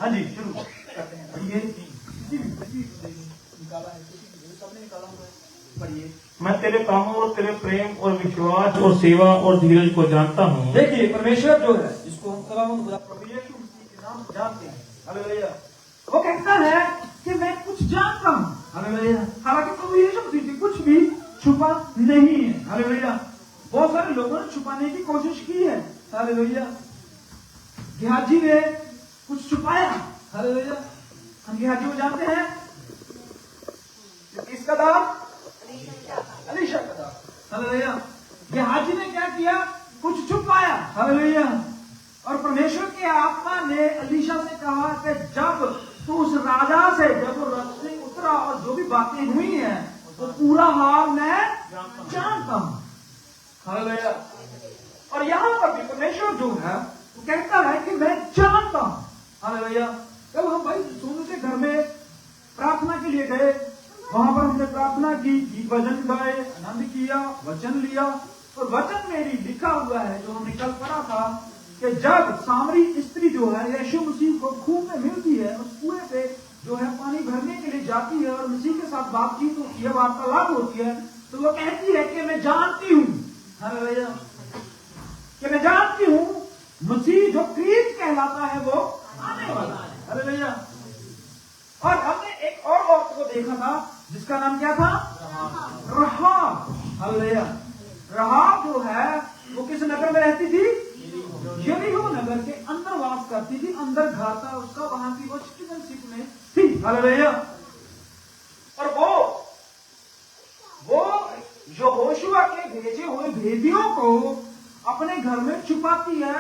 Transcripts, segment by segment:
हाँ जी, शुरू करते हैं। पढ़िए, निकाला है, सबने निकाला हुआ है, पढ़िए। मैं तेरे कामों और तेरे प्रेम और विश्वास और सेवा और धीरज को जानता हूँ। देखिए, परमेश्वर जो है, जिसको हम खुदा प्रभु यीशु मसीह के नाम से जानते हैं, हालेलुया, वो कहता है कि मैं कुछ जानता हूँ, हालेलुया। हालांकि प्रभु यीशु मसीह से कुछ भी छुपा नहीं है, हालेलुया। बहुत सारे लोगों ने छुपाने की कोशिश की है, हालेलुया। गेहाजी ने कुछ छुपाया, हालेलुया। हम गेहाजी को जानते हैं, किसका दाम? अलीशा का दाम, हालेलुया। गेहाजी ने क्या किया? कुछ छुपाया, हालेलुया। और परमेश्वर की आत्मा ने अलीशा से कहा कि जब तू उस राजा से, जब वो रथ से उतरा और जो भी बातें हुई हैं, वो पूरा हाल मैं जानता हूं, हालेलुया। और यहां पर भी परमेश्वर जो है वो कहता है कि मैं जानता हूं, हालेलुया। जब हम भाई सोनू के घर में प्रार्थना के लिए गए, वहां पर हमने प्रार्थना की, गीत भजन गाए, आनंद किया, वचन लिया, और वचन में भी लिखा हुआ है जो हमने कल पढ़ा था कि जब सामरी स्त्री जो है यीशु मसीह को खूह में मिलती है, उस कुएं पे जो है पानी भरने के लिए जाती है और मसीह के साथ बातचीत होती है, वार्तालाप होती है, तो वो कहती है कि मैं जानती हूँ, हालेलुया, कि मैं जानती हूँ मसीह जो क्रीस्त कहलाता है वो आने वाला है, हालेलुया। और हमने एक और औरत को देखा था जिसका नाम क्या था? रहाब, हालेलुया। रहाब जो है वो किस नगर में रहती थी? यरीहो नगर के अंदर वास करती थी, अंदर घर था उसका, वहां की वो सिटीजनशिप में थी, हालेलुया। और वो यहोशुआ के भेजे हुए भेदियों को अपने घर में छुपाती है,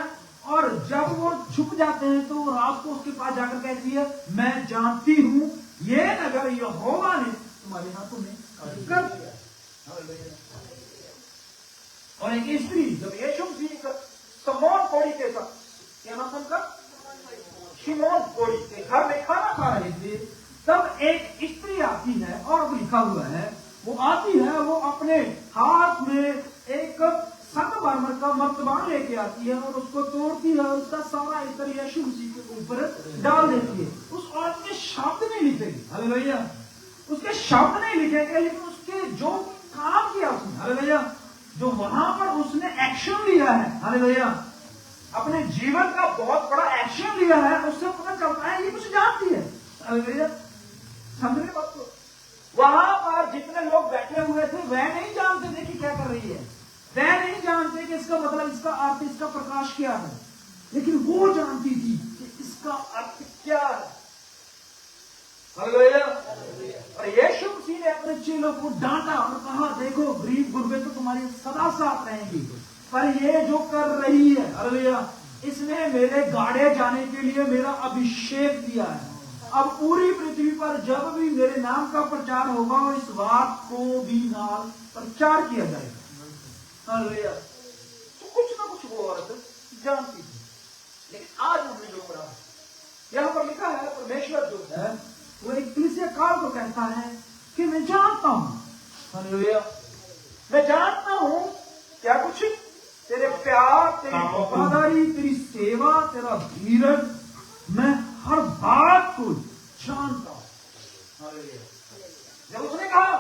और जब वो छुप जाते हैं तो रात को उसके पास जाकर कहती है मैं जानती हूं ये नगर यहोवा ने तुम्हारे हाथों में कर दिया, हालेलुया। और एक स्त्री जब यीशु मसीह शमौन कोढ़ी के साथ, क्या नाम उनका? शिमोन कोढ़ी के घर में खाना खा रहे थे, तब एक स्त्री आती है, और लिखा हुआ है वो आती है, वो अपने हाथ में एक संगमरमर का मर्तबान लेके आती है और उसको तोड़ती है और उसका सारा इत्र यीशु मसीह के ऊपर डाल देती है। उस औरत के शब्द नहीं लिखेगी, हालेलुया, उसके शब्द नहीं लिखेंगे, लेकिन उसके जो काम किया उसने, हालेलुया, जो वहां पर उसने एक्शन लिया है, हालेलुया, अपने जीवन का बहुत बड़ा एक्शन लिया है, उससे पता चलता है ये कुछ जानती है, हालेलुया। समझ रहे बात को? वहां पर जितने लोग बैठे हुए थे वह नहीं जानते थे कि क्या कर रही है, वह नहीं जानते कि इसका मतलब, इसका अर्थ, इसका प्रकाश क्या है, लेकिन वो जानती थी कि इसका अर्थ क्या है, हालेलुया। और यीशु मसीह ने अपने चेलों को डांटा और कहा देखो गरीब गुरबे तो तुम्हारी सदा साथ रहेंगी, पर ये जो कर रही है, हालेलुया, इसने मेरे गाड़े जाने के लिए मेरा अभिषेक दिया है। अब पूरी पृथ्वी पर जब भी मेरे नाम का प्रचार होगा और इस बात को भी नाल प्रचार किया जाएगा, हालेलुया। तो कुछ ना कुछ वो औरत जानती थी, लेकिन आज हमने जो पढ़ा यहां पर लिखा है, परमेश्वर जो है वो एक कलीसिया काल को कहता है कि मैं जानता हूं, हालेलुया, मैं जानता हूं क्या कुछ? तेरे प्यार, तेरी वफादारी, तेरी सेवा, तेरा धीरज, मैं हर बात को जानता हूं, हालेलुया। जब उसने कहा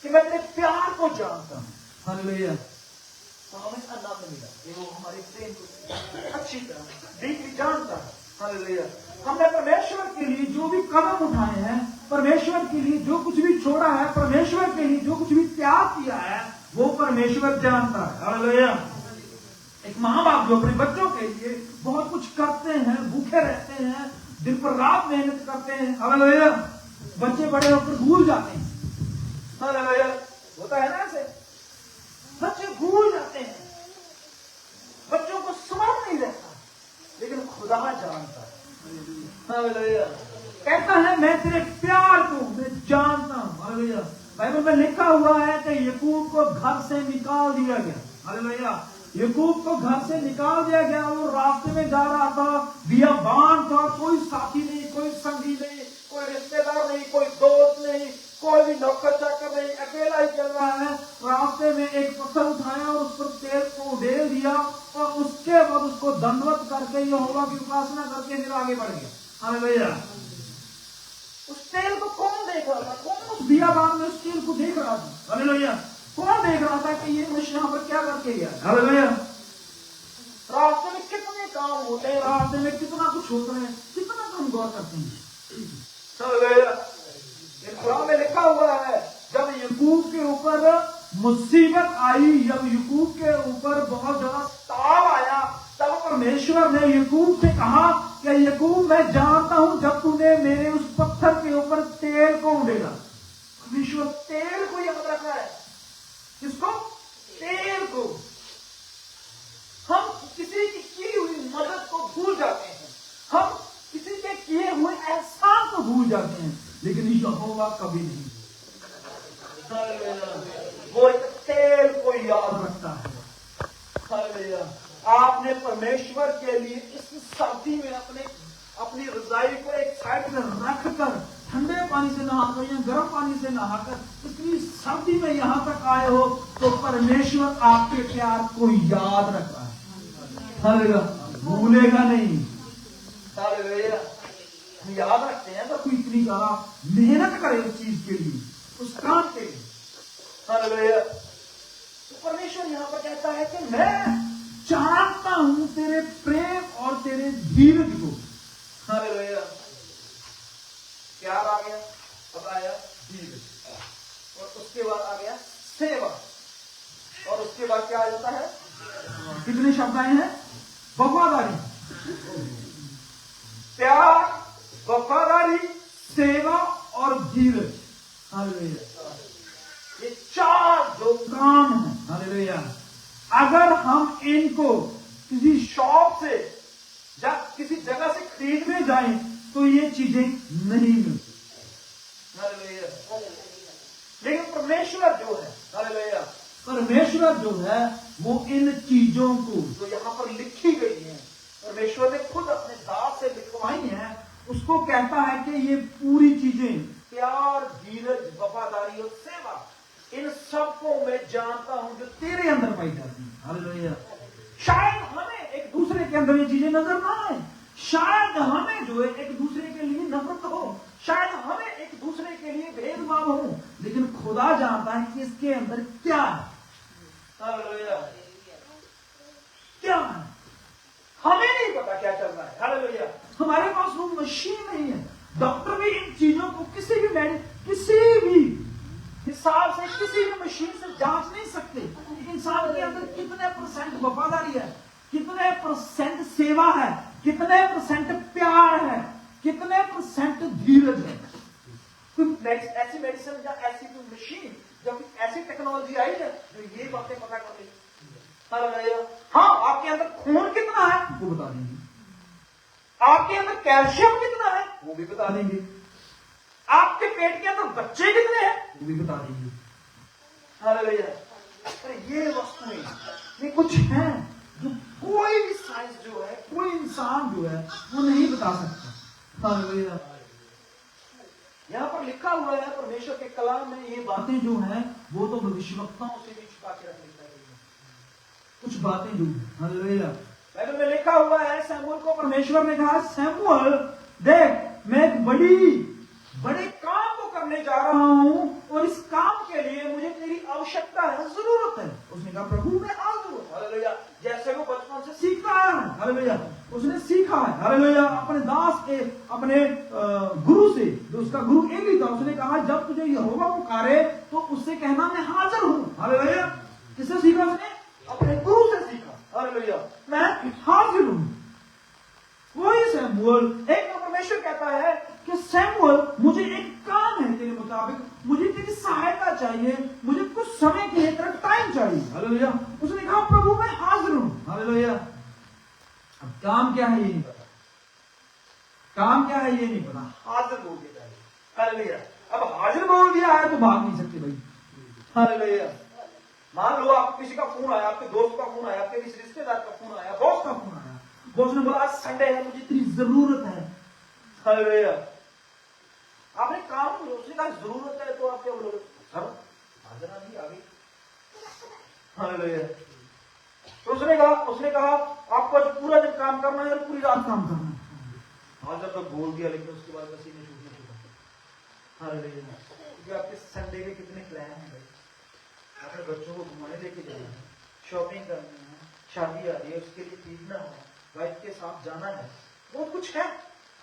कि मैं तेरे प्यार को जानता हूं, हालेलुया, तो हमें आनंद मिला, वो हमारे प्रेम को अच्छी तरह डीपली जानता है, हालेलुया। हमने परमेश्वर के लिए जो भी कदम उठाए हैं, परमेश्वर के लिए जो कुछ भी छोड़ा है, परमेश्वर के लिए जो कुछ भी त्याग किया है, वो परमेश्वर जानता है, हालेलुया। एक माँ बाप जो अपने बच्चों के लिए बहुत कुछ करते हैं, भूखे रहते हैं, दिन पर रात मेहनत करते हैं, हालेलुया, बच्चे बड़े होकर भूल जाते हैं, हालेलुया, होता है ना ऐसे, बच्चे भूल जाते हैं, बच्चों को स्मरण नहीं रहता, लेकिन खुदा जानता है, हालेलुया। कहता है मैं तेरे प्यार को मैं जानता हूं, हालेलुया। बाइबल में लिखा हुआ है कि याकूब को घर से निकाल दिया गया, हालेलुया, याकूब को घर से निकाल दिया गया, वो रास्ते में जा रहा था, बियाबान था, कोई साथी नहीं, कोई संगी नहीं, कोई रिश्तेदार नहीं, कोई दोस्त नहीं, कोई भी नौकर चाकर नहीं, अकेला ही चल रहा है। रास्ते में एक पत्थर उठाया और उस पर तेल को उड़ेल दिया और उसके बाद उसको दंडवत करके यहोवा की उपासना करके फिर आगे बढ़ गया, हालेलुया। उस तेल को कौन देख रहा था? कौन उस बियाबान में उस तेल को देख रहा था? हालेलुया। कौन देख रहा था कि ये मनुष्य यहाँ पर क्या करके गया? हालेलुया। रास्ते में कितने काम होते हैं, रास्ते में कितना कुछ होता है, कितना हम गौर करते हैं। हालेलुया। कुरान में लिखा हुआ है, जब याकूब के ऊपर मुसीबत आई, जब याकूब के ऊपर बहुत ज्यादा ताव आया, तब परमेश्वर ने याकूब से कहा कि याकूब, मैं जानता हूं जब तूने मेरे उस पत्थर के ऊपर तेल को उड़ेगा। परमेश्वर तेल को याद रखा है। किसको? तेल को। हम किसी की हुई मदद को भूल जाते हैं, हम किसी के किए हुए एहसान को भूल जाते हैं, लेकिन यहोवा कभी नहीं। वो एक तेल को याद रखता है। आपने परमेश्वर के लिए इस सर्दी में अपनी रजाई को एक साइड में रखकर ठंडे पानी से नहाकर या गर्म पानी से नहाकर इतनी सर्दी में यहां तक आए हो, तो परमेश्वर आपके प्यार को याद रख रहा है। हालेलुया। भूलेगा नहीं। हालेलुया। हम याद रखते हैं तो कोई इतनी ज्यादा मेहनत करे उस चीज के लिए, उस काम के लिए। हालेलुया। तो परमेश्वर यहां पर कहता है कि मैं जानता हूं तेरे प्रेम और तेरे धीरज को। हालेलुया। प्यार आ गया, अब आया धीरज, और उसके बाद आ गया सेवा, और उसके बाद क्या आ जाता है? कितने शब्द आए हैं? वफादारी, प्यार, वफादारी, सेवा और धीरज। हालेलुया। ये चार जो काम है, हालेलुया, अगर हम इनको किसी शॉप से या किसी जगह से खरीदने जाएं तो ये चीजें नहीं मिलती। हालेलुया। लेकिन परमेश्वर जो है, हालेलुया, परमेश्वर जो है वो इन चीजों को जो यहाँ पर लिखी गई है, परमेश्वर ने खुद अपने दास से लिखवाई है, उसको कहता है कि ये पूरी चीजें, प्यार, धीरज, वफादारी और सेवा, इन सबको मैं जानता हूं जो तेरे अंदर पाई जाती है। हालेलुया। शायद हमें एक दूसरे के अंदर ये चीजें नजर ना आए, शायद हमें जो है एक दूसरे के लिए नफरत हो, शायद हमें एक दूसरे के लिए भेदभाव हो, लेकिन खुदा जानता है कि इसके अंदर क्या है। हालेलुया। क्या है? हमें नहीं पता क्या चल रहा है। हालेलुया। हमारे पास वो मशीन नहीं है। डॉक्टर भी इन चीजों को किसी भी हिसाब से, किसी भी मशीन से जांच नहीं सकते। इंसान के अंदर कितने परसेंट वफादारी है, कितने परसेंट सेवा है, कितने परसेंट प्यार है, कितने परसेंट धीरज है। ऐसी मेडिसिन या ऐसी कोई मशीन, जब ऐसी टेक्नोलॉजी आई है जो ये बातें पता कर रही है। हाँ, आपके अंदर खून कितना है वो बता देंगे, आपके अंदर कैल्शियम कितना है वो भी बता देंगे, आपके पेट के अंदर बच्चे कितने हैं वो भी बता देंगे। हालेलुया। ये वस्तुएं, ये कुछ हैं जो कोई भी साइंस जो है, कोई इंसान जो है वो नहीं बता सकता। हालेलुया। यहाँ पर लिखा हुआ है परमेश्वर के कलाम में, ये बातें जो हैं वो तो भविष्यवक्ताओं से भी छुपा के रख ली गई है, कुछ बातें जो है। हालेलुया। बाइबल में लिखा हुआ है, शमूएल को परमेश्वर ने कहा, शमूएल देख, मैं एक बड़े काम को करने जा रहा हूं और इस काम के लिए मुझे तेरी आवश्यकता है, जरूरत है। उसने कहा, प्रभु मैं हाजिर हूं। हालेलुया। जैसे वो बचपन से सीखता है, हालेलुया, उसने सीखा है। हालेलुया। अपने दास के, अपने गुरु से, जो उसका गुरु एली था, उसने कहा, जब तुझे यहोवा पुकारे तो उससे कहना मैं हाजिर हूं। हालेलुया। किससे सीखा उसने? अपने गुरु से सीखा। हालेलुया। मैं हाजिर हूं। वही शमूएल, एक परमेश्वर कहता है कि शमूएल, मुझे एक काम है तेरे मुताबिक, मुझे तेरी सहायता चाहिए, मुझे कुछ समय के लिए तेरा टाइम चाहिए। हालेलुया। उसने कहा, प्रभु मैं हाजिर हूं। हालेलुया। अब काम क्या है ये नहीं पता, काम क्या है ये नहीं पता, हाजिर बोल दिया। हालेलुया। अब हाजिर बोल दिया है तो भाग नहीं सकते भाई। हालेलुया। मान लो आपको किसी का फोन आया, आपके दोस्त का फोन आया, आपके किसी रिश्तेदार का फोन आया, बॉस का फोन आया, बॉस ने बोला, आज संडे है, मुझे तेरी जरूरत है। हालेलुया। आपने काम किया, उसने कहा जरूरत है, तो आप क्या बोलोगे? सर हाजिर नहीं आ गई। हालेलुया। तो उसने कहा आपको आज पूरा दिन काम करना है और पूरी रात काम करना है। हाजिर तो बोल दिया, लेकिन उसके बाद पसीने छूटने छूटा। हालेलुया। क्योंकि आपके संडे के कितने प्लान हैं भाई, अपने बच्चों को घुमाने लेके जाना है, शॉपिंग करनी है, शादी आ रही है उसके लिए खरीदना है, वाइफ के साथ जाना है, बहुत कुछ है।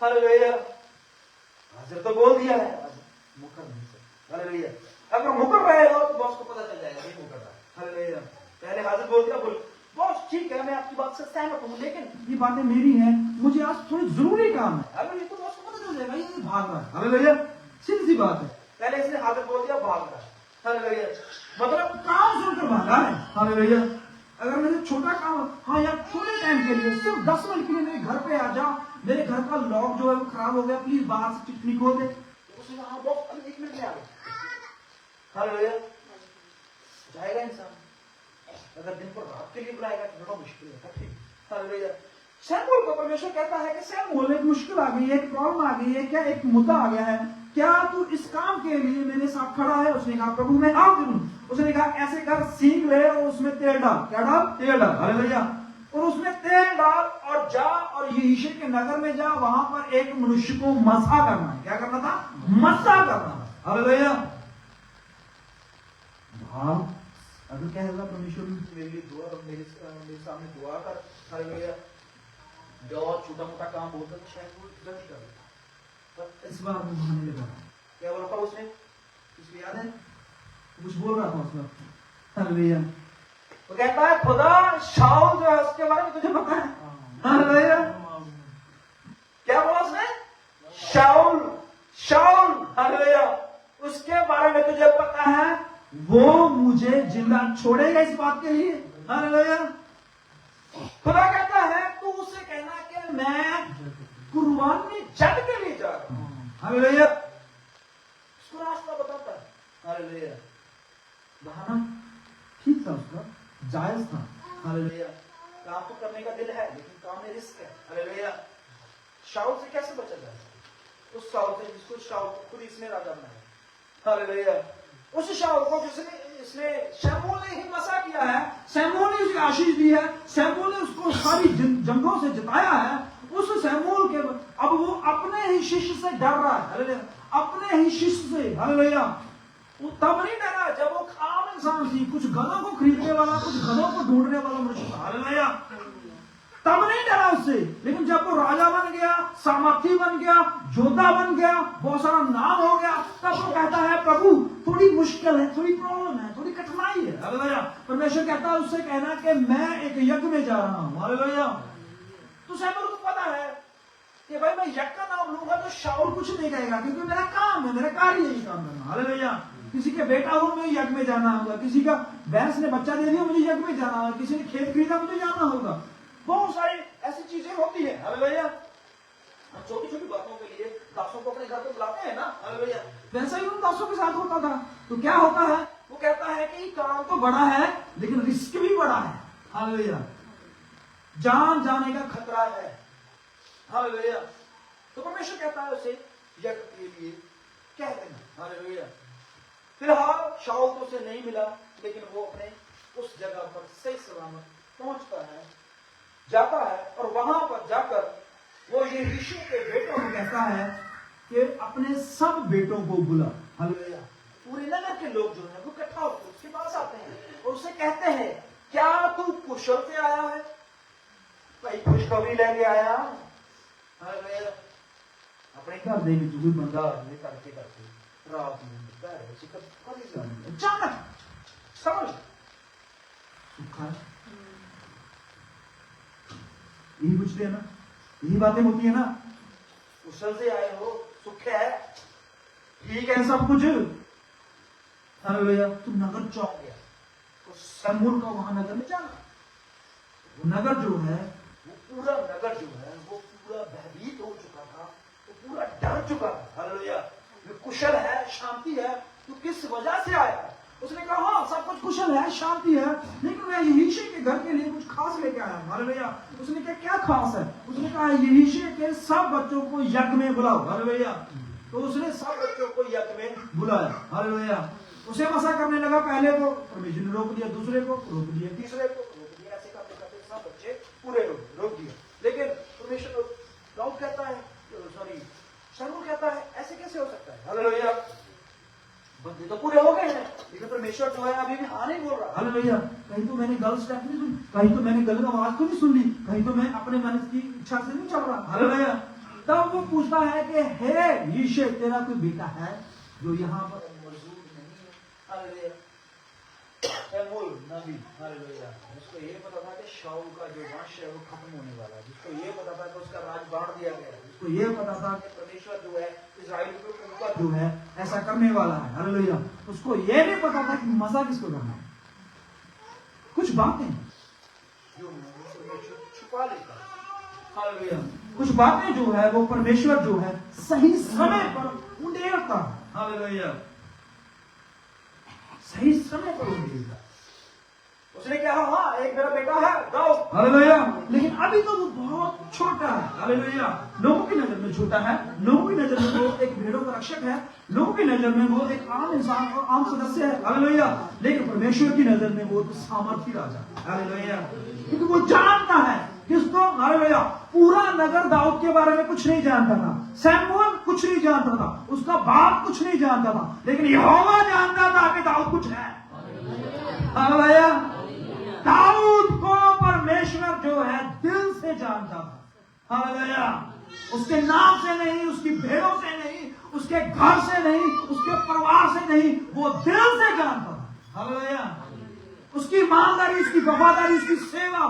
हालेलुया। हाजिर तो बोल दिया है, अब मुकर नहीं सकते। हालेलुया। अगर मुकर रहे हो तो बॉस को पता चल जाएगा नहीं मुकर रहा। हालेलुया। पहले हाजिर बोल दिया, बोल बॉस ठीक है मैं आपकी बात से सहमत हूँ, लेकिन ये बातें मेरी हैं, मुझे आज थोड़ी जरूरी काम है। हालेलुया। तो बॉस को पता चल जाएगा ये भाग रहा है। हालेलुया। सीधी सी बात है। पहले इसने हाजिर बोल दिया, भाग रहा है। हालेलुया। मतलब काम सुनकर भागा है। हालेलुया। अगर मेरे छोटा काम, हाँ यार थोड़े टाइम के लिए, सिर्फ 10 मिनट के लिए मेरे घर पे आ जा, मेरे घर का लॉक जो है वो खराब हो गया, प्लीज बाहर से चिट्ठी खोल दे। तो उसने कहा हाँ बॉस अभी 1 मिनट में आ गया। हालेलुया। जाएगा इंसान। अगर दिन पर रात के लिए बुलाएगा तो बड़ा मुश्किल है। ठीक। हालेलुया। सैमुअल को परमेश्वर कहता है कि सैमुअल एक मुश्किल आ गई है, एक प्रॉब्लम आ गई है, क्या एक मुद्दा आ गया है, क्या तू इस काम के लिए मेरे साथ खड़ा है? उसने कहा प्रभु मैं हाँ करूं। उसने कहा ऐसे कर, सींग ले और उसमें तेल डाल। क्या डाल? तेल डाल। हालेलुया। और उसमें तेल डाल और जा और यीशु के नगर में जा, वहां पर एक मनुष्य को मसा करना है। क्या करना था? मसा करना था। हालेलुया। हाँ अगर क्या होगा, परमेश्वर मेरे लिए दुआ, मेरे सामने दुआ कर। हालेलुया। जो छोटा मोटा काम बोलता तो शायद वो जल्दी कर देता, पर इस बार वो भागने लगा। क्या बोला था उसने? किसको याद है? कुछ बोल रहा था उस वक्त। हालेलुया। वो कहता है खुदा शाऊल जो है उसके बारे में तुझे पता है? हालेलुया। क्या बोला उसने? शाऊल, शाऊल। हालेलुया। उसके बारे में तुझे पता है, वो मुझे जिंदा छोड़ेगा इस बात के लिए। हालेलुया। खुदा कहता है तू उससे कहना कि मैं कुर्बानी जग के लिए जा रहा हूं। हालेलुया। उसको रास्ता बताता है। हालेलुया। बहाना ठीक था उसका, जायज था। हालेलुया। काम तो करने का दिल है, लेकिन काम में रिस्क है। हालेलुया। शाऊल से कैसे बचा जाए? उस शाऊल से जिसको शाऊल खुद इसने राजा बनाया। हालेलुया। उस शाऊल को जिसने शमूएल ने ही मसा किया है, शमूएल ने उसे आशीष दी है, शमूएल ने उसको सारी जंगों से जिताया है। उस शमूएल के अब वो अपने ही शिष्य से डर रहा है। हालेलुया। अपने ही शिष्य से। हालेलुया। वो तब नहीं डरा जब वो आम इंसान थी, कुछ गधों को खरीदने वाला, कुछ गधों को ढूंढने वाला मनुष्य था। हालेलुया। तब नहीं डरा उससे, लेकिन जब वो राजा बन गया, सामर्थी बन गया, योद्धा बन गया, बहुत सारा नाम हो गया, तब वो कहता है प्रभु थोड़ी मुश्किल है, थोड़ी प्रॉब्लम है, थोड़ी कठिनाई है। हालेलुया। परमेश्वर कहता है उससे कहना कि मैं एक यज्ञ में जा रहा हूं। हालेलुया। तो शमूएल को पता है कि भाई मैं यज्ञ का नाम लूंगा तो शाऊल कुछ नहीं कहेगा, क्योंकि मेरा काम है, मेरा कार्य यही काम करना। हालेलुया। किसी के बेटा हो मुझे यज्ञ में जाना होगा, किसी का भैंस ने बच्चा दे दिया मुझे यज्ञ में जाना होगा, किसी ने खेत खरीदा मुझे जाना होगा। बहुत सारी ऐसी चीजें होती है। हालेलुया। हम छोटी छोटी बातों के लिए दासों को अपने घर पे बुलाते हैं ना। हालेलुया। वैसा ही उन दासों के साथ होता था। तो क्या होता है, वो कहता है कि काम तो बड़ा है लेकिन रिस्क भी बड़ा है। हालेलुया। जान जाने का खतरा है। हालेलुया। तो परमेश्वर कहता है उसे यज्ञ के लिए कह देना। हालेलुया। फिलहाल शाऊल तो उसे नहीं मिला, लेकिन वो अपने उस जगह पर सही सलामत पहुंचता है, जाता है, और वहां पर जाकर वो ये यीशु के बेटों को कहता है कि अपने सब बेटों को बुला। हालेलुया। पूरे नगर के लोग जो है वो इकट्ठा होकर उसके पास आते हैं और उससे कहते हैं क्या तू कुशल से आया है? भाई खुशखबरी लेके आया। हालेलुया। अपने घर दे विच कोई बंदा करके रात में अचानक समझ सुखा। यही पूछते हैं ना, यही बातें होती है ना। कुशल से आए हो, सुख है, ठीक है सब कुछ। हालेलुया। तुम नगर चौंक गया। तो शमूएल का वहां नगर में जाना, वो नगर जो है, वो पूरा नगर जो है वो पूरा भयभीत हो चुका था, वो पूरा डर चुका था। हालेलुया। कुशल है, शांति है, तू किस वजह से आया? उसने कहा हाँ सब कुछ कुशल है, शांति है, लेकिन मैं यीशु के घर के लिए कुछ खास लेके आया हूं। हालेलुया। उसने कहा क्या खास है? उसने कहा यीशु के सब बच्चों को यज्ञ में बुलाओ। हालेलुया। तो उसने सब बच्चों को यज्ञ में बुलाया। हालेलुया। उसे मसा करने लगा। पहले को परमेश्वर ने रोक दिया, दूसरे को रोक दिया, तीसरे को रोक दिया, ऐसे करते करते सब बच्चे पूरे रोक दिया। लेकिन परमेश्वर दाऊद कहता है सॉरी, शमूएल कहता है ऐसे कैसे हो सकता है? हालेलुया, बंदे तो पूरे हो गए हैं, लेकिन परमेश्वर जो है अभी भी हाँ नहीं बोल रहा। हालेलुया, कहीं तो मैंने गलत स्टेप नहीं सुनी, कहीं तो मैंने गलत आवाज तो नहीं सुन ली, कहीं तो मैं अपने मन की इच्छा से नहीं चल रहा। हालेलुया, तब वो पूछता है कि हे यीशु, तेरा कोई बेटा है जो यहाँ पर मौजूद नहीं है? हालेलुया, शमूएल नबी, हालेलुया, उसको ये पता था कि शाऊल का जो वंश है वो खत्म होने वाला है, जिसको ये पता था कि उसका राज बांट दिया गया है, जिसको ये पता था कि परमेश्वर जो है इस्राएल के ऊपर जो है ऐसा करने वाला है। हालेलुया, उसको ये नहीं पता था कि मजा किसको करना है। कुछ बातें जो परमेश्वर छुपा लेता है। हालेलुया, कुछ बातें जो है वो परमेश्वर जो है सही समय पर उंडेलता है। हालेलुया, सही समय पर उंडेलता। उसने कहा हाँ एक मेरा बेटा है दाऊद, हालेलुया, लेकिन अभी तो वो बहुत छोटा है। हालेलुया, लोगों की नजर में छोटा है, लोगों की नजर में वो एक भेड़ों का रक्षक है, लोगों की नजर में वो एक आम इंसान और आम सदस्य है। हालेलुया, लेकिन परमेश्वर की नजर में वो तो सामर्थी राजा है। हालेलुया, क्योंकि वो जानता है किसको। हालेलुया, पूरा नगर दाऊद के बारे में कुछ नहीं जानता था, शमूएल कुछ नहीं जानता था, उसका बाप कुछ नहीं जानता था, लेकिन यहोवा जानता था कि दाऊद कुछ है। हालेलुया, दाऊद को परमेश्वर जो है दिल से जानता था। हालेलुया, उसके नाम से नहीं, उसकी भेड़ों से नहीं, उसके घर से नहीं, उसके परिवार से नहीं, वो दिल से जानता था। हालेलुया, उसकी ईमानदारी, उसकी वफादारी, उसकी सेवा,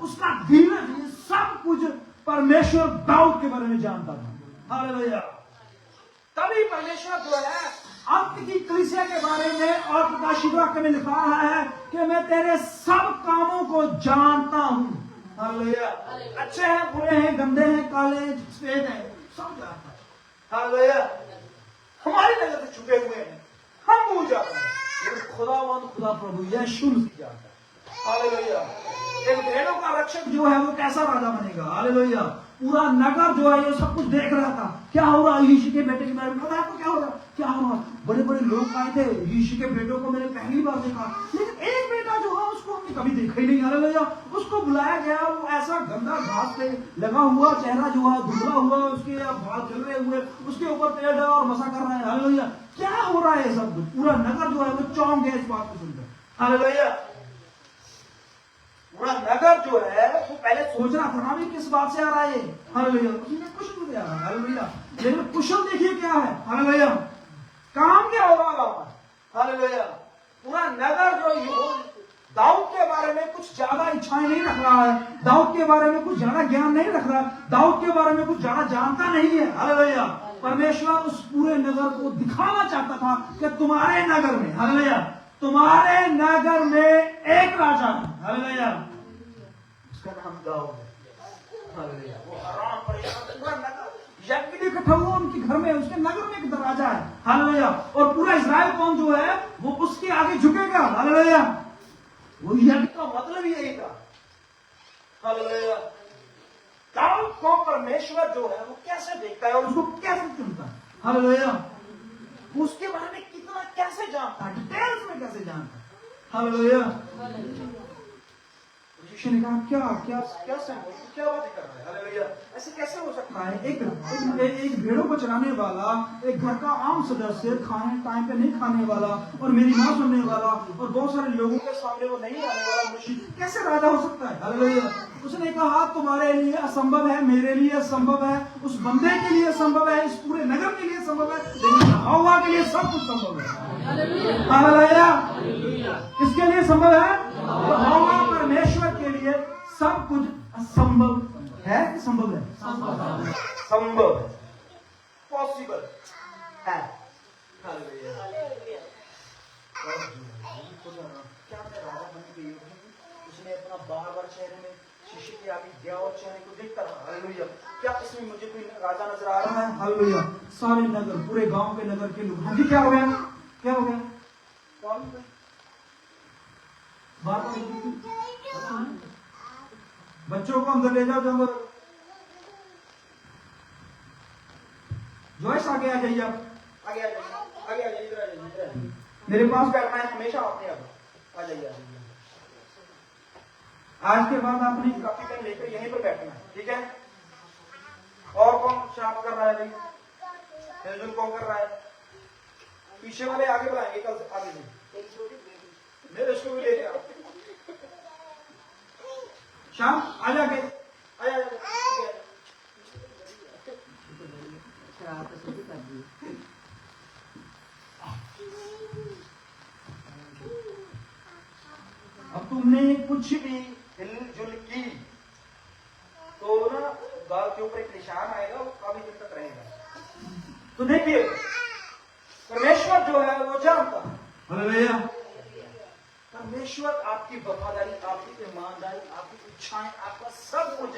उसका धीरज, सब कुछ परमेश्वर दाऊद के बारे में जानता था। हालेलुया, तभी परमेश्वर जो है अंत की कलीसिया के बारे में और प्रकाशित वाक्य में लिखा रहा है कि मैं तेरे सब कामों को जानता हूं। हालेलुया, अच्छे हैं, बुरे हैं, गंदे हैं, काले हैं, सफेद हैं, सब जानता है। हालेलुया, हमारी नजर से छुपे हुए हैं, हम भूल जाते हैं, लेकिन खुदावंद खुदा प्रभु यीशु मसीह जानता है। हालेलुया, एक भेड़ों का रक्षक जो है वो कैसा राजा बनेगा। हालेलुया, पूरा नगर जो है ये सब कुछ देख रहा था, क्या हो रहा है यीशु के बेटे के बारे में, पता है आपको क्या हो रहा है, क्या हो रहा है। बड़े बड़े लोग आए थे, यीशु के बेटों को मैंने पहली बार देखा, लेकिन एक बेटा जो है उसको हमने कभी देखा ही नहीं। हालेलुया, उसको बुलाया गया, वो ऐसा गंदा घास पे लगा हुआ, चेहरा जो है धुंधला हुआ, उसके बाल जल रहे हुए, उसके ऊपर तेल डाला और मसा कर रहा है। हालेलुया, क्या हो रहा है सब कुछ, पूरा नगर जो है वो चौंक गया इस बात को सुनकर। हालेलुया, पूरा नगर जो है वो पहले सोच रहा था ना भी किस बात से आ रहा है। हालेलुया, उसने कुशल दिया। हालेलुया, लेकिन कुशल देखिए क्या है। हालेलुया, काम क्या हो रहा है वहां पर। हालेलुया, पूरा नगर जो दाऊद के बारे में कुछ ज्यादा इच्छाएं नहीं रख रहा है, दाऊद के बारे में कुछ ज्यादा ज्ञान नहीं रख रहा है, दाऊद के बारे में कुछ ज्यादा जानता नहीं है। हालेलुया, परमेश्वर उस पूरे नगर को दिखाना चाहता था कि तुम्हारे नगर में, हालेलुया, तुम्हारे नगर में एक राजा है। हालेलुया, उसका नाम दाऊद है। हालेलुया, वो आराम परेशान, पूरा नगर यज्ञ इकट्ठा हुआ उनके घर में, उसके नगर में एक राजा है। हालेलुया, और पूरा इस्राएल कौम जो है वो उसके आगे झुकेगा। हालेलुया, वो यज्ञ का मतलब ही यही था। हालेलुया, दाऊद को परमेश्वर जो है वो कैसे देखता है और उसको कैसे चुनता है। हालेलुया, उसके बारे में कितना कैसे जानता है, डिटेल्स में कैसे जानता है। हालेलुया, यीशु ने कहा क्या क्या क्या क्या बातें कर रहा है। हालेलुया, ऐसे कैसे हो सकता है। एक भेड़ों को चराने वाला, एक घर का आम सदस्य, खाने टाइम पे नहीं खाने वाला और मेरी ना सुनने वाला और बहुत सारे लोगों के सामने वो नहीं आने वाला मनुष्य कैसे राजा हो सकता है। हालेलुया, उसने कहा तुम्हारे लिए असंभव है, मेरे लिए असंभव है, उस बंदे के लिए असंभव है, इस पूरे नगर के लिए असंभव है, लेकिन यहोवा के लिए सब कुछ संभव है। हालेलुया, किसके लिए संभव है। यहोवा परमेश्वर के लिए सब कुछ असंभव है कि संभव है। संभव है, पॉसिबल है। हालेलुया, क्या मैं राजा बनने के योग्य हूं। उसने अपना बार चेहरे में शीशे के आगे गया और चेहरे को देखता रहा। हालेलुया, क्या इसमें मुझे कोई राजा नजर आ रहा है। हालेलुया, सारे नगर, पूरे गांव के नगर के लोग, हाँ जी क्या हो गया, क्या हो गया, कौन बात बच्चों को अंदर ले जाओ, जो अंदर जॉयस आगे आ जाइए, आप आगे आ जाइए, आगे आ जाइए, इधर आ जाइए, मेरे पास बैठना है हमेशा, अपने आप आ जाइए। आज के बाद आपने कॉपी पेन लेकर यहीं पर बैठना है, ठीक है। और कौन शाम कर रहा है भाई? हिलजुल कौन कर रहा है? पीछे वाले आगे बढ़ाएंगे, कल से आगे नहीं। मेरे उसको भी ले आओ। शाम आ जाके आया अब तुमने कुछ भी हिलजुल की तो ना गाल के ऊपर एक निशान आएगा, वो काफी दिन तक रहेगा। तो देखिए परमेश्वर जो है वो जानता है। हालेलुया। परमेश्वर आपकी वफादारी, आपकी ईमानदारी, आपकी इच्छाएं, आपका सब कुछ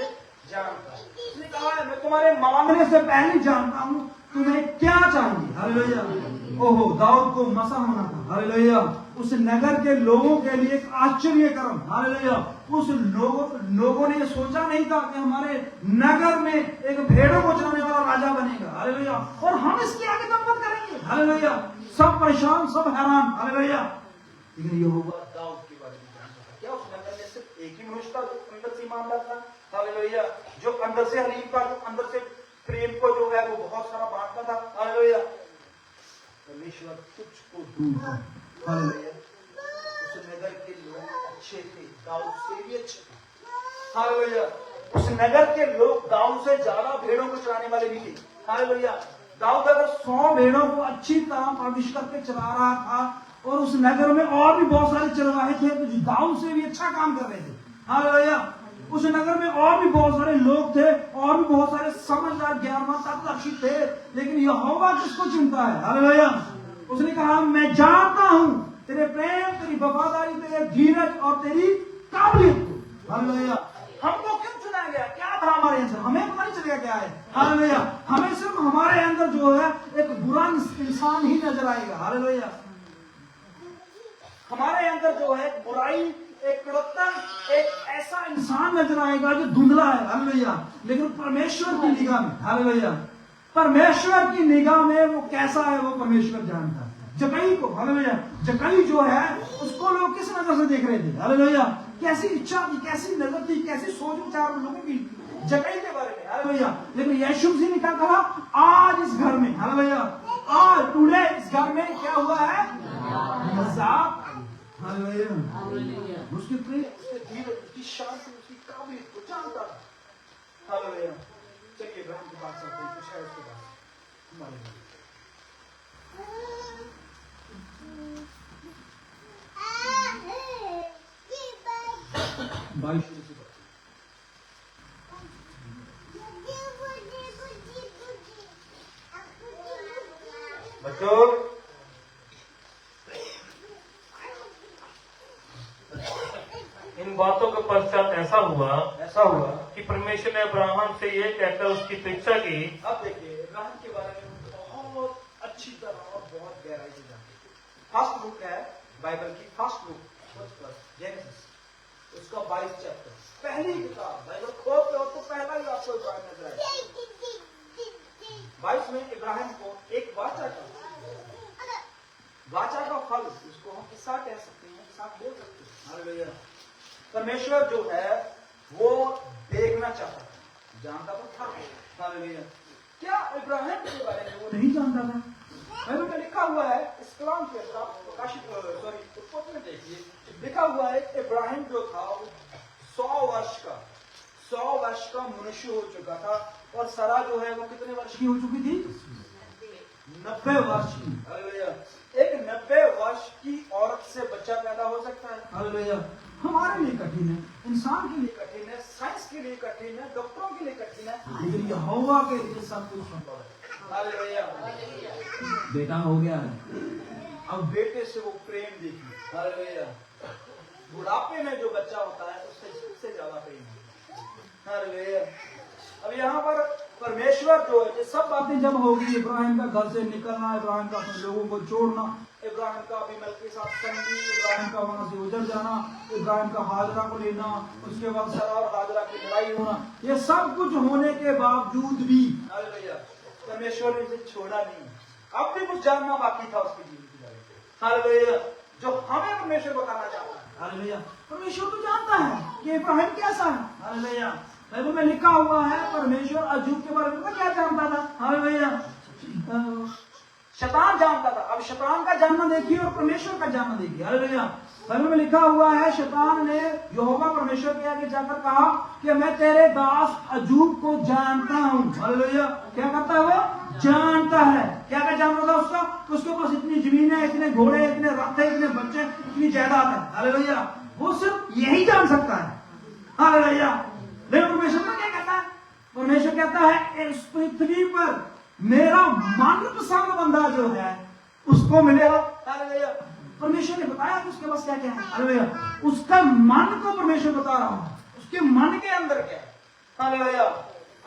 जानता है। उसने कहा है मैं तुम्हारे मांगने से पहले जानता हूं तुम्हें क्या चाहिए। हालेलुया। ओहो, दाऊद को मसा होना था। हालेलुया। उस नगर के लोगों के लिए एक आश्चर्य कर्म। हालेलुया। उस लोगों ने सोचा नहीं था कि हमारे नगर में एक भेड़ों को चलाने वाला राजा बनेगा। हालेलुया। और हम इसके आगे दम करेंगे। हालेलुया। सब परेशान, सब हैरान। हालेलुया। लेकिन यहोवा दाऊद के बारे में जानता था। क्या उस नगर में सिर्फ एक ही मनुष्य था जो अंदर से ईमानदार था? हालेलुया। जो अंदर से हलीम था, जो अंदर से प्रेम को जो है वो बहुत सारा बांटता था। हालेलुया। परमेश्वर तुझको ढूंढता। हालेलुया। उस नगर के लोग अच्छे थे, दाऊद से भी अच्छे थे। हालेलुया। उस नगर के लोग दाऊद से ज्यादा भेड़ों को चलाने वाले भी थे। हालेलुया। दाऊद अगर 100 भेड़ों को अच्छी तरह परवरिश करके चला रहा था और उस नगर में और भी बहुत सारे चरवाहे थे तो जो दाऊद से भी अच्छा काम कर रहे थे। हालेलुया। उस नगर में और भी बहुत सारे लोग थे और भी बहुत सारे समझदार, ज्ञानवान, तत्वदर्शी थे, लेकिन यहोवा किसको चुनता है? हालेलुया। उसने कहा मैं जानता हूं तेरे प्रेम, तेरी वफादारी, तेरे धीरज और तेरी काबिलियत को। हालेलुया। हमको क्यों चुना गया? क्या था हमारे अंदर? हमें पता नहीं चलेगा क्या है। हालेलुया। हमें सिर्फ हमारे अंदर जो है एक बुरा इंसान ही नजर आएगा। हालेलुया। हमारे अंदर जो है बुराई, एक कुड़त्तन, एक ऐसा इंसान नजर आएगा जो धुंधला है। हालेलुया। लेकिन परमेश्वर की निगाह में, हालेलुया, परमेश्वर की निगाह में वो कैसा है वो परमेश्वर जानता है। जकई को, हालेलुया, जकई जो है उसको लोग किस नजर से देख रहे थे? हालेलुया। कैसी इच्छा थी, कैसी नजर थी, कैसी सोच विचार लोगों की जकई के बारे में। हालेलुया। लेकिन यीशु मसीह ने क्या कहा? आज इस घर में, हालेलुया, आज टुडे इस घर में क्या हुआ है? मजाक। हालेलुया। उसके प्रेम, उसके धीरज, उसकी शांति, उसकी काबिलियत को जानता था। हालेलुया। चलिए इब्राहिम की बात करते हैं, कुछ है उसके बाद हमारे लिए। बच्चों इन बातों के पश्चात ऐसा हुआ कि परमेश्वर ने अब्राहम से ये कहकर उसकी परीक्षा की। अब देखिए इब्राहिम के बारे में बहुत अच्छी तरह और बहुत गहराई से जानते हैं। फर्स्ट बुक है बाइबल की, फर्स्ट बुक जेनेसिस, उसका 22 चैप्टर, पहली किताब। बाइबल खोलते हो तो पहला ही आपको इब्राहिम नजर आएगा। 22 में इब्राहिम को एक वाचा का फल, उसको हम इसका कह सकते हैं, इसका बोल सकते हैं। हालेलुया। परमेश्वर जो है वो देखना चाहता था, जानता तो था। हालेलुया। क्या इब्राहिम के बारे में वो नहीं जानता था? बाइबल में लिखा हुआ है, इस कलाम के प्रकाशित उत्पत्ति में देखिए, लिखा हुआ है इब्राहिम जो था 100 वर्ष का मनुष्य हो चुका था और सारा जो है वो कितने वर्ष की हो चुकी थी? 90 वर्ष की। हालेलुया। एक 90 वर्ष की औरत से बच्चा पैदा हो सकता है? हालेलुया। हमारे लिए कठिन है, इंसान के लिए कठिन है, साइंस के लिए कठिन है, डॉक्टरों के लिए कठिन है, लेकिन यहोवा के लिए सब कुछ संभव है। हालेलुया। बेटा हो गया है, अब बेटे से वो प्रेम देखिए। हालेलुया। बुढ़ापे में जो बच्चा होता है उससे सबसे ज्यादा प्रेम है। हालेलुया। अब यहाँ पर परमेश्वर जो है, ये सब बातें जब होगी, इब्राहिम का घर से निकलना, इब्राहिम का अपने लोगों को छोड़ना, इब्राहिम का अबीमेलेक के साथ संधि, इब्राहिम का वहां से उजड़ जाना, इब्राहिम का हाजरा को लेना, उसके बाद सारा और हाजरा की लड़ाई होना, ये सब कुछ होने के बावजूद भी हालेलुया परमेश्वर ने इसे छोड़ा नहीं। अब भी कुछ जानना बाकी था उसके जीवन के बारे में। हालेलुया। जो हमें परमेश्वर बताना चाहता है। हालेलुया। परमेश्वर तो जानता है कि इब्राहिम कैसा है। हालेलुया। बाइबल में लिखा हुआ है परमेश्वर अजूब के बारे में क्या जानता था? हालेलुया। शैतान जानता था। अब शैतान का जानना देखिए और परमेश्वर का जानना देखिए। हालेलुया। बाइबल में लिखा हुआ है शैतान ने यहोवा परमेश्वर के आगे जाकर कहा कि मैं तेरे दास अजूब को जानता हूं। हालेलुया। क्या करता है वो? जानता है। क्या क्या जानता था उसका? उसके पास इतनी जमीन है, इतने घोड़े, इतने रथ है, इतने बच्चे, इतनी जायदाद है। हालेलुया। वो सिर्फ यही जान सकता है। हालेलुया। लेकिन परमेश्वर क्या कहता है? परमेश्वर कहता है इस पृथ्वी पर मेरा मनपसंद बंदा जो है उसको मिलेगा। हालेलुया। परमेश्वर ने बताया कि उसके पास क्या क्या है। हालेलुया। उसका मन को परमेश्वर बता रहा है, उसके मन के अंदर क्या है। हालेलुया।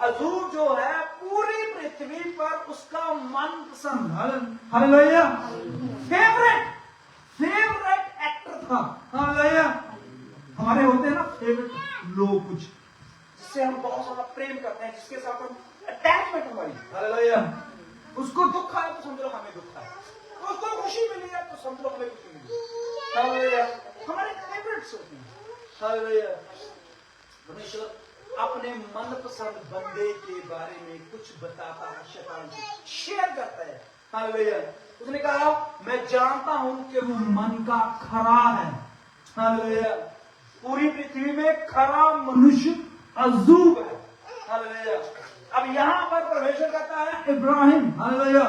अजूब जो है पूरी पृथ्वी पर उसका मनपसंद, हालेलुया, फेवरेट एक्टर था। हालेलुया। हमारे होते हैं ना फेवरेट लोग, कुछ जिससे हम बहुत ज्यादा प्रेम करते हैं, जिसके साथ हम अटैचमेंट हमारी। हालेलुया। उसको दुख आया तो समझ लो हमें दुख आया, उसको खुशी मिली है तो समझ लो हमें खुशी मिली। हालेलुया। हमारे फेवरेट्स होते हैं। हालेलुया। परमेश्वर अपने मनपसंद बंदे के बारे में कुछ बताता है, शैतान से शेयर करता है। हालेलुया। उसने कहा मैं जानता हूं कि वो मन का खरा है। हालेलुया। पूरी पृथ्वी में खरा मनुष्य अजूब है। हालेलुया। अब यहां पर परमेश्वर कहता है इब्राहिम, हालेलुया,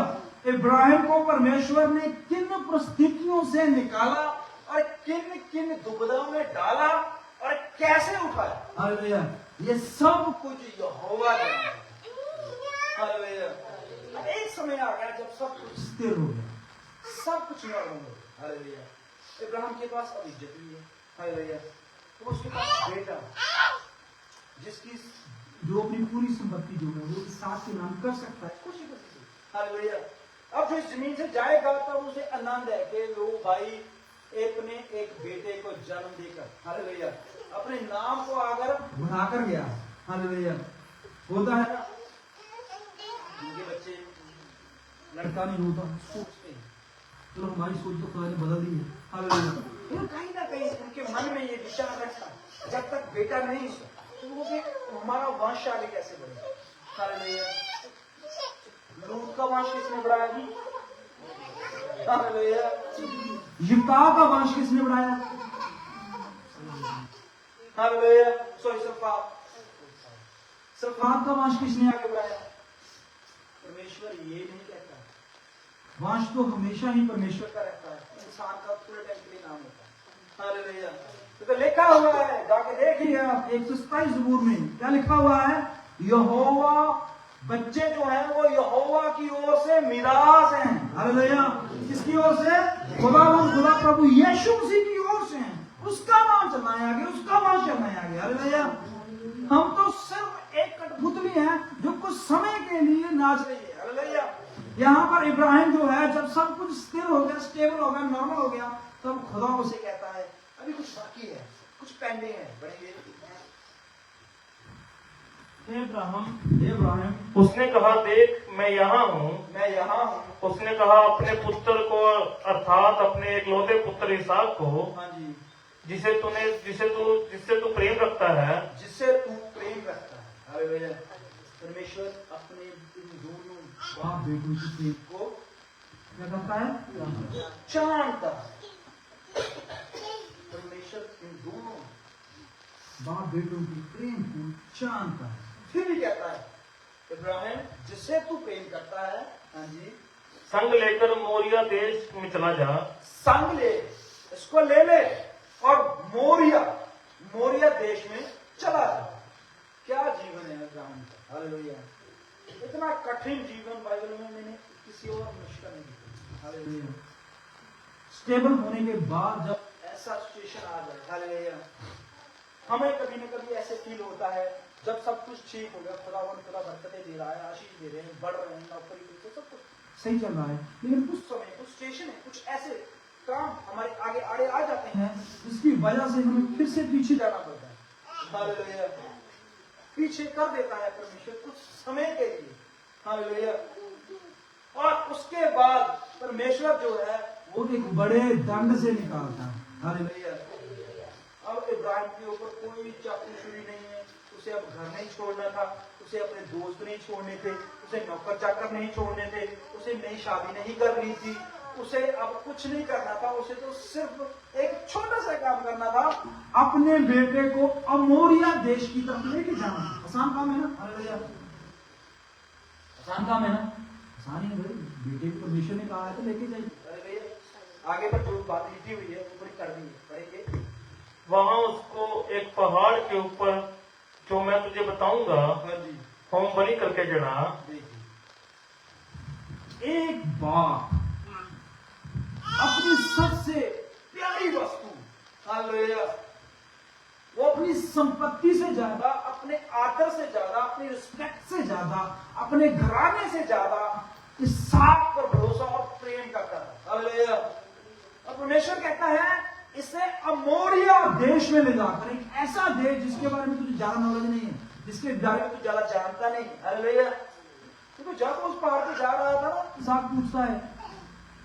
इब्राहिम को परमेश्वर ने किन परिस्थितियों से निकाला और किन किन दुविधाओं में डाला और कैसे उठाया। हालेलुया। ये सब कुछ यहोवा जानता है। हालेलुया। एक समय आ गया जब सब कुछ स्थिर हो गया, सब कुछ नॉर्मल हो गया। हालेलुया। इब्राहिम के पास अब इज्जत भी है। हालेलुया। तो उसके पास बेटा जिसकी जो अपनी पूरी संपत्ति जो है वो साथ के नाम कर सकता है, खुशी खुशी से। हालेलुया। अब जो इस जमीन से जाएगा तब उसे आनंद है कि वो भाई अपने एक बेटे को जन्म देकर, हालेलुया, अपने नाम को अगर बढ़ाकर गया। हालेलुया। होता है ना उनके बच्चे लड़का नहीं होता, सोचते हैं चलो हमारी सोच तो खुदा ने बदल दी है। हालेलुया। कहीं ना कहीं उनके मन में ये विचार रखता जब तक बेटा नहीं तो वो हमारा वंश आगे कैसे बढ़ेगा। हालेलुया। लूत का वंश किसने बढ़ाया? हालेलुया। यिप्ताह का वंश किसने बढ़ाया? हालेलुया। सल्फात का वंश किसने आगे बढ़ाया? परमेश्वर ये नहीं कहता, वंश तो हमेशा ही परमेश्वर का रहता है, इंसान का पूरे टाइम के लिए नाम होता है। हालेलुया। तो लिखा हुआ है, जाके देखिए आप 127 ज़बूर में क्या लिखा हुआ है? यहोवा, बच्चे जो है वो यहोवा की ओर से मिरास हैं। हालेलुया। किसकी ओर से? खुदा प्रभु यीशु मसीह की ओर से हैं। उसका नाम चलना है आगे, उसका नाम चलना है आगे। हालेलुया। हम तो सिर्फ एक कठपुतली है जो कुछ समय के लिए नाच रही है। हालेलुया। यहाँ पर इब्राहिम जो है जब सब कुछ स्थिर हो गया, स्टेबल हो गया, नॉर्मल हो गया, तब खुदा उसे कहता है अभी कुछ बाकी है, कुछ पेंडिंग है, बढ़ेंगे। इब्राहिम उसने कहा देख मैं यहाँ हूँ, मैं यहाँ हूँ। उसने कहा अपने पुत्र को अर्थात अपने एकलौते पुत्र इसहाक को, हाँ जी, जिससे तू प्रेम रखता है, जिससे तू प्रेम रखता है। हालेलुया। परमेश्वर अपने इन दोनों बाप बेटों की प्रेम को क्या करता है? जानता है। परमेश्वर इन दोनों बाप बेटों की प्रेम को जानता है। फिर भी कहता है इब्राहिम जिससे तू प्रेम करता है, हाँ जी, संग लेकर मोरिया देश में चला जा। संग ले, इसको ले ले और मोरिया देश में चला जा। क्या जीवन है इब्राहिम का। हालेलुया। इतना कठिन जीवन बाइबल में मैंने किसी और मनुष्य का नहीं देखा। हालेलुया। स्टेबल होने के बाद जब ऐसा सिचुएशन आ जाए, हालेलुया, हमें कभी न कभी ऐसे फील होता है जब सब कुछ ठीक हो गया, खुदा बरकतें दे रहा है, आशीष दे रहे हैं, बढ़ रहे हैं, नौकरी तो सब कुछ सही चल रहा है, लेकिन कुछ समय कुछ स्टेशन है, कुछ ऐसे काम हमारे आगे आड़े आ जाते हैं जिसकी वजह से हमें फिर से पीछे जाना पड़ता है। हालेलुया। पीछे कर देता है परमेश्वर कुछ समय के लिए। हालेलुया। और उसके बाद परमेश्वर जो है वो एक बड़े दंड से निकालता है। हालेलुया। अब इब्राहिम के ऊपर कोई चाकू छुरी नहीं है, उसे अब घर नहीं छोड़ना था, उसे अपने दोस्त नहीं छोड़ने थे, उसे नौकर चाकर नहीं छोड़ने थे, उसे नई शादी नहीं करनी थी, उसे अब कुछ नहीं करना था। उसे तो सिर्फ एक छोटा सा काम करना था, अपने बेटे को अमोरिया देश की तरफ लेके जाना। आसान काम है ना? हालेलुया, आसान काम है ना? आसान ही है भाई, बेटे को परमेश्वर ने कहा है तो लेके जाइए। हालेलुया। आगे पर जो बात लिखी हुई है वो पूरी करनी है, पढ़ेंगे। वहां उसको एक पहाड़ के ऊपर, जो मैं तुझे बताऊंगा, हाँ जी, होम बलि करके चढ़ा। एक बाप अपनी सबसे प्यारी वस्तु, हालेलुया, वो अपनी संपत्ति से ज्यादा, अपने आदर से ज्यादा, अपनी रिस्पेक्ट से ज्यादा, अपने घराने से ज्यादा इसहाक पर भरोसा और प्रेम करता है। हालेलुया। और परमेश्वर कहता है इसे अमोरिया देश में ले जाकर, एक ऐसा देश जिसके बारे में तुझे ज्यादा नॉलेज नहीं है, जिसके बारे में तू ज्यादा जानता नहीं। हालेलुया। तो जब उस पहाड़ पे जा रहा था ना, इसहाक पूछता है,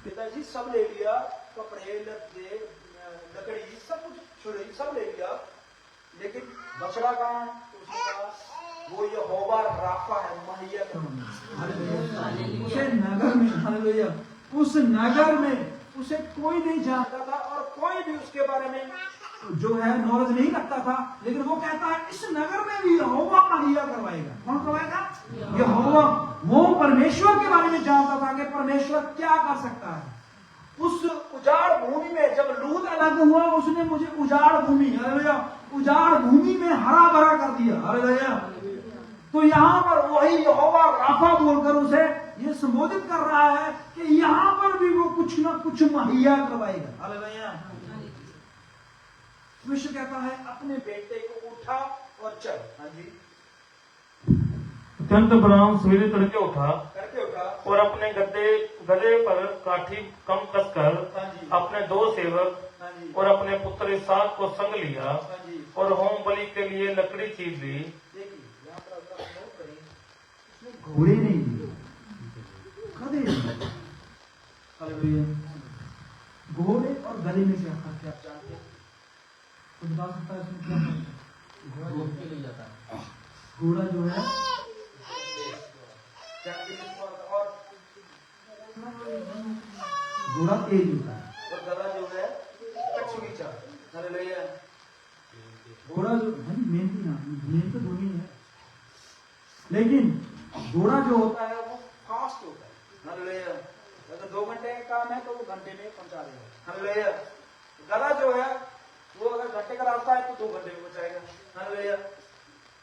पिताजी सब ले लिया, कपड़े लत्ते लकड़ी सब कुछ, छुरी सब ले लिया, लेकिन बछड़ा कहाँ है? तो उसने कहा वो यहोवा राफा है, महिया का। उसे नगर में, हालेलुया, उस नगर में उसे कोई नहीं जानता था और कोई भी उसके बारे में जो है नॉलेज नहीं रखता था, लेकिन वो कहता है इस नगर में भी यहोवा महिया करवाएगा। कौन करवाएगा? यहोवा। वो परमेश्वर के बारे में जानता था कि परमेश्वर क्या कर सकता है। उस उजाड़ भूमि में जब लूत अलग हुआ, उसने मुझे उजाड़ भूमि, हालेलुया, उजाड़ भूमि में हरा भरा कर दिया। हालेलुया। तो यहाँ पर वही यहोवा राफा बोलकर उसे ये संबोधित कर रहा है कि यहाँ पर भी वो कुछ ना कुछ मुहैया करवाएगा। हालेलुया। विश्व कहता है अपने बेटे को उठा और चल। हाँ जी। तुरंत अब्राहम सवेरे तड़के उठा करके उठा और अपने गधे पर काठी कम कसकर हाँ जी, अपने 2 सेवक हाँ जी, और अपने पुत्र इसहाक को संग लिया हाँ जी। और होम बलि के लिए लकड़ी चीर ली। देखिए यहाँ पर अगर नोट करें, इसमें घोड़े नहीं लिए, गधे लिए। हालेलुया। घोड़े और गधे में क्या फर्क है आप जानते हैं? कुछ बता सकता है इसमें क्या फर्क है? घोड़ा रोक के ले जाता है, घोड़ा जो है और घोड़ा तेज होता है और गधा जो है कछुई चाल। हालेलुया। घोड़ा जो मेहनती ना, मेहनत तो दोनों ही है, लेकिन घोड़ा जो होता है वो फास्ट होता है। हालेलुया। अगर 2 घंटे का काम है तो वो घंटे में पहुंचा देगा। हालेलुया। गधा जो है वो अगर घंटे का रास्ता है तो 2 घंटे में पहुंचाएगा। हालेलुया।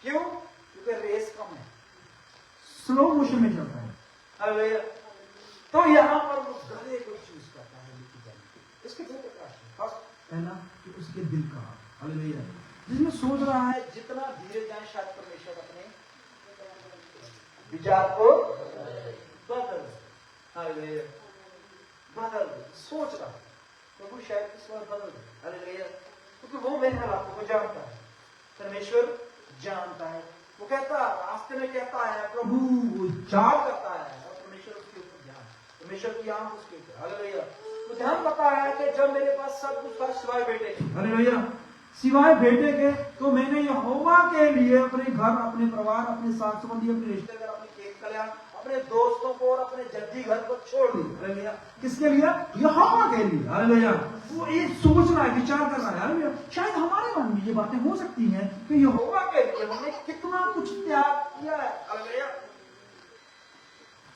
क्यों? क्योंकि रेस कम है, स्लो मोशन में चलता है। हालेलुया। तो यहाँ पर वो गधे को चूज करता है लेके जाने के लिए। इसके 2 प्रकार हैं। फर्स्ट, पहला कि उसके दिल का, हालेलुया, जिसमें सोच रहा है जितना धीरे जाए शायद परमेश्वर अपने विचार को बदल, हालेलुया, बदल सोच रहा है प्रभु शायद इस बार बदल दे। हालेलुया। क्योंकि वो मेरे हालातों को जानता है, परमेश्वर जानता है। वो कहता है रास्ते में, कहता है प्रभु, वो जाग करता है और परमेश्वर उसके ऊपर ध्यान, परमेश्वर की आंख उसके ऊपर। हालेलुया। तो ध्यान पता है कि जब मेरे पास सब कुछ था सिवाय बेटे के, हालेलुया, सिवाय बेटे के, तो मैंने यहोवा के लिए अपने घर, अपने परिवार, अपने साथ संबंधी, अपने रिश्तेदार, अपने खेत खलिहान, अपने दोस्तों को और अपने जद्दी घर को छोड़ दिया। हालेलुया। किसके लिए? यहोवा के लिए। हालेलुया। वो ये सोच रहा है, विचार कर रहा है। हालेलुया। शायद हमारे मन में ये बातें हो सकती हैं कि यहोवा के लिए हमने कितना कुछ त्याग किया है। हालेलुया।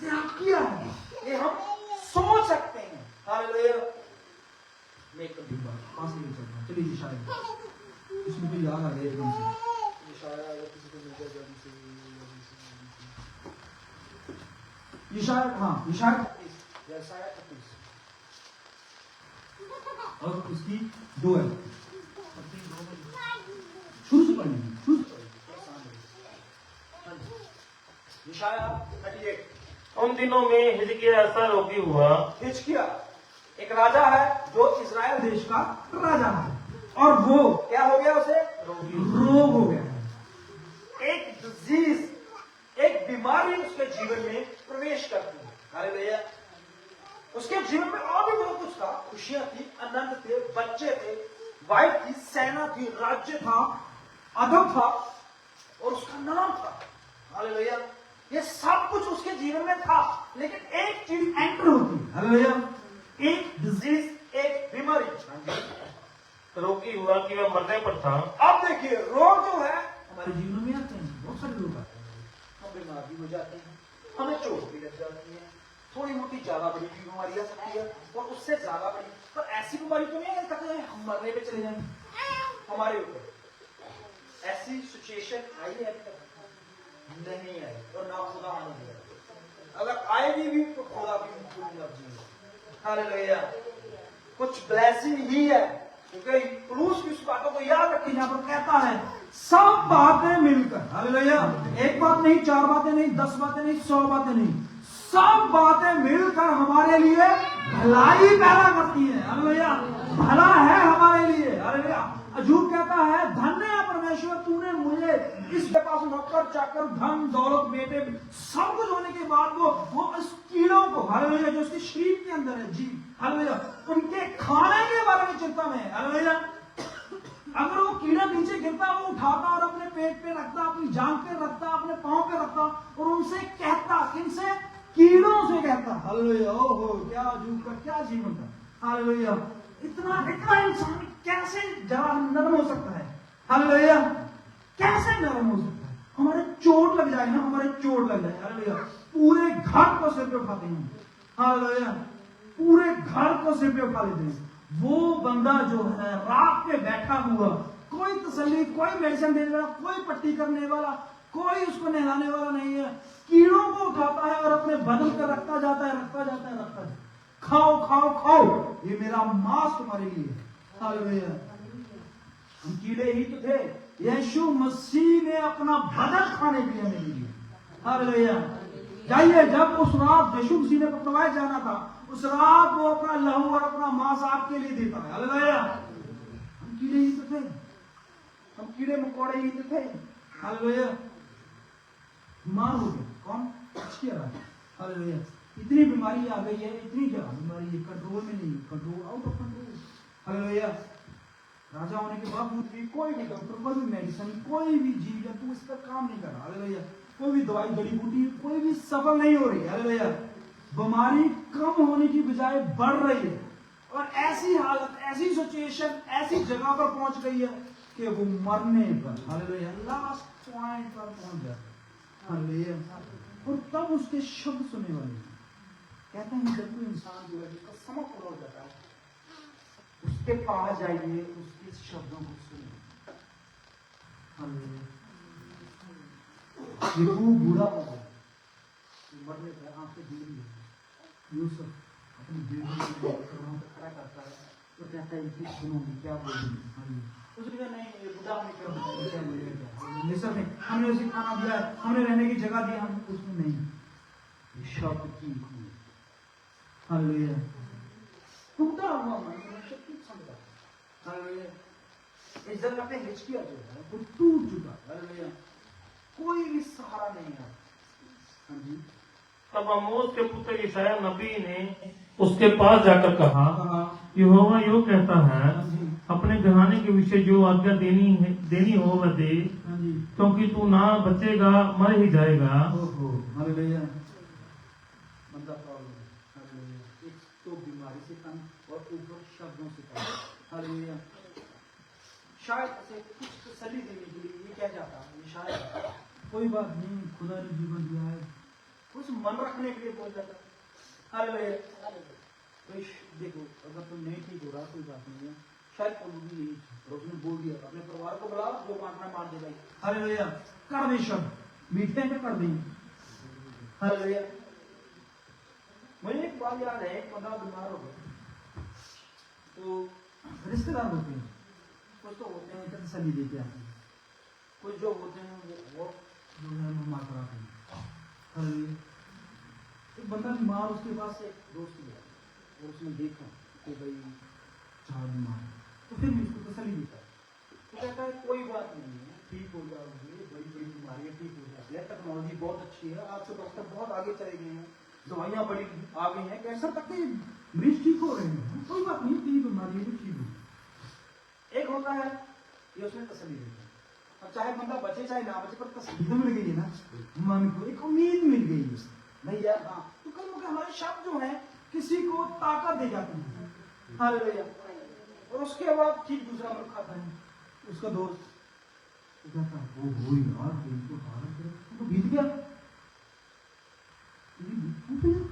त्याग किया है, ये हम सोच सकते हैं। हालेलुया। मैं एक पास नहीं चल रहा, चलिए शायद इसमें तो याद आ गया एकदम से, शायद किसी को मिल जाए जल्दी से। यशायाह, हाँ, यशायाह 31 और उसकी 2 है, शुरू से पढ़ेंगे, शुरू से पढ़ेंगे। यशायाह 38। उन दिनों में हिजकिय्याह ऐसा रोगी हुआ। हिजकिय्याह एक राजा है जो इजराइल देश का राजा है, और वो क्या हो गया? उसे रोग हो गया है। एक डिजीज, एक बीमारी उसके जीवन में प्रवेश करती है। हालेलुया। उसके जीवन में और भी बहुत कुछ था, खुशियां थी, आनंद थे, बच्चे थे, वाइफ थी, सेना थी, राज्य था, अधम था, और उसका नाम था। हालेलुया। ये सब कुछ उसके जीवन में था, लेकिन एक चीज एंटर होती है। हालेलुया। एक डिजीज, एक बीमारी। रोगी हुआ कि वह मरने पर था। अब देखिए, रोग जो है हमारे जीवन में आते हैं, बहुत सारे लोग आते हैं, हम बीमार भी हो जाते हैं, हमें चोट भी लग जाती है, थोड़ी मोटी ज्यादा बड़ी भी बीमारी आ सकती है, और उससे ज्यादा बड़ी, पर ऐसी बीमारी तो नहीं है हम मरने पे चले जाएंगे। हमारे ऊपर ऐसी सिचुएशन आई है अभी तक नहीं आई, और ना खुदा आने दिया। अगर आएगी भी तो खुदा भी हालेलुया। कुछ ब्लेसिंग ही है, क्योंकि पुलूस की उस बातों को याद रखिए, यहाँ पर कहता है सब बातें मिलकर। हालेलुया। एक बात नहीं, 4 बातें नहीं, 10 बातें नहीं, 100 बातें नहीं, सब बातें मिलकर हमारे लिए भलाई पैदा करती है। हालेलुया। भला है हमारे लिए। हालेलुया। अजूब कहता है धन्य है परमेश्वर, तूने मुझे इसके पास नौकर चाकर धन दौलत बेटे सब कुछ होने के बाद वो इस कीड़ों को, हालेलुया, जो उसके शरीर के अंदर है, जी हालेलुया, उनके खाने के बारे में चिंता में है। हालेलुया। अगर वो कीड़ा नीचे गिरता, वो उठाता और अपने पेट पे रखता, अपनी जांघ पे रखता, अपने पांव पे रखता, और उनसे कहता, किनसे? कीड़ों से कहता। हालेलुया। ओहो, क्या अजूब का, क्या जीवन था। हालेलुया। इतना इंसान कैसे जरा नरम हो सकता है? हालेलुया। कैसे नरम हो सकता है? हमारे चोट लग जाए ना, हमारे चोट लग जाए, हालेलुया, पूरे घर को सिर पे उठाते हैं। हालेलुया। पूरे घर को सिर पे उठा लेते हैं। वो बंदा जो है रात पे बैठा हुआ, कोई तसल्ली, कोई मेडिसिन देने वाला, कोई पट्टी करने वाला, कोई उसको नहलाने वाला नहीं है, कीड़ों को उठाता है और अपने बदन पे रखता जाता है, रखता जाता है, रखता है। खाओ खाओ खाओ, ये मेरा मांस तुम्हारे लिए। हालेलुया। हम कीड़े ही तो थे, यीशु मसीह ने अपना बदन खाने के लिए हमें दिया। हालेलुया। जाइए, जब उस रात यीशु मसीह ने पकड़वाए जाना था, उस रात वो अपना लहू और अपना मांस आपके लिए देता है। हालेलुया। हम कीड़े ही तो थे, हम कीड़े मकोड़े ही तो थे। हालेलुया। बीमार हो गए, कौन? हालेलुया। इतनी बीमारी आ गई है, इतनी ज्यादा बीमारी है, कंट्रोल में नहीं, control out of control. Hallelujah. राजा होने के बावजूद भी कोई भी डॉक्टर, कोई भी मेडिसिन, कोई भी जीव जंतु इस पर काम नहीं कर रहा। हालेलुया। कोई भी दवाई, जड़ी बूटी, कोई भी सफल नहीं हो रही। हालेलुया। बीमारी कम होने की बजाय बढ़ रही है, और ऐसी हालत, ऐसी सिचुएशन, ऐसी जगह पर पहुंच गई है कि वो मरने पर, हालेलुया, लास्ट पॉइंट पर पहुंच जाता है। हालेलुया। और तब उसके शब्द सुनने वाले कहते हैं, जब कोई इंसान जो है जिसका समय पूरा हो जाता है, उसके पास जाइए, उसके शब्दों को सुनिए। हालेलुया। ये वो बूढ़ा हो गया, मरने पर आंखें गिर गई। यूसुफ अपनी बेटी को खड़ा करता है तो कहता है, इनकी सुनोगी, क्या बोलेंगे? उसने कहा, नहीं, ये बूढ़ा हमें क्या बोलेगा, क्या बोलेगा? मिस्र में हमने उसे खाना दिया, हमने रहने की जगह दी, हम उसमें नहीं, ये शब्द की हुई। हालेलुया। टूटा हुआ मन शक्ति समझा। हालेलुया। इस जगह पे हिचकिया जो है वो टूट चुका। हालेलुया। कोई भी सहारा नहीं है। हाँ जी। तब आमोस के पुत्र यशायाह नबी ने उसके पास जाकर कहा, यहोवा यो कहता है, अपने घराने के विषय जो आज्ञा देनी हो वह दे, क्योंकि तू ना बचेगा, मर ही जाएगा। हालेलुया। बंदा प्रॉब्लम है। हालेलुया। एक तो बीमारी से कम और ऊपर शब्दों से कम। हालेलुया। शायद उसे कुछ तसल्ली देने के लिए ये कह जाता है, शायद कोई बात नहीं, खुदा ने जीवन दिया है, कुछ मन रखने के लिए बोल जाता है। हालेलुया। देखो, अगर तुम नहीं ठीक हो रहा, कोई बात नहीं है, शायद तुम भी यही, और उसने बोल दिया, अपने परिवार को बुलाओ, जो मारना मार दे भाई। हालेलुया। कड़वे शब्द मीठे में कर देंगे। हालेलुया। मुझे एक बात याद है, एक बंदा बीमार हो गया, तो रिश्तेदार होते हैं, कुछ तो होते हैं तसल्ली देते आते हैं, कुछ जो होते हैं वो जो है बीमार कराते हैं। हालेलुया। एक बंदा बीमार, उसके पास एक दोस्त गया और उसने देखा कि भाई चार बीमार है, तो फिर भी उसको तसल्ली देता है, तो कहता है कोई बात नहीं है, ठीक हो जाओगे, बड़ी बड़ी बीमारियां ठीक हो जाती है, टेक्नोलॉजी बहुत अच्छी है, आज से डॉक्टर बहुत आगे चले गए हैं, दवाइयां बड़ी आ गई हैं, कैंसर तक के मरीज ठीक हो रहे हैं, कोई बात नहीं, तीन बीमारियां भी ठीक हो। एक होता है ये उसमें तसल्ली देता है, अब चाहे बंदा बचे चाहे ना बचे, पर तसल्ली तो मिल गई है ना, मन को एक उम्मीद मिल गई है भैया। हाँ, तो कल हमारे शब्द जो है किसी को ताकत दे जाते हैं। हालेलुया। और उसके बाद ठीक दूसरा मनुष्य खाता है, उसका दोस्त कहता है वो यार तो बीत गया,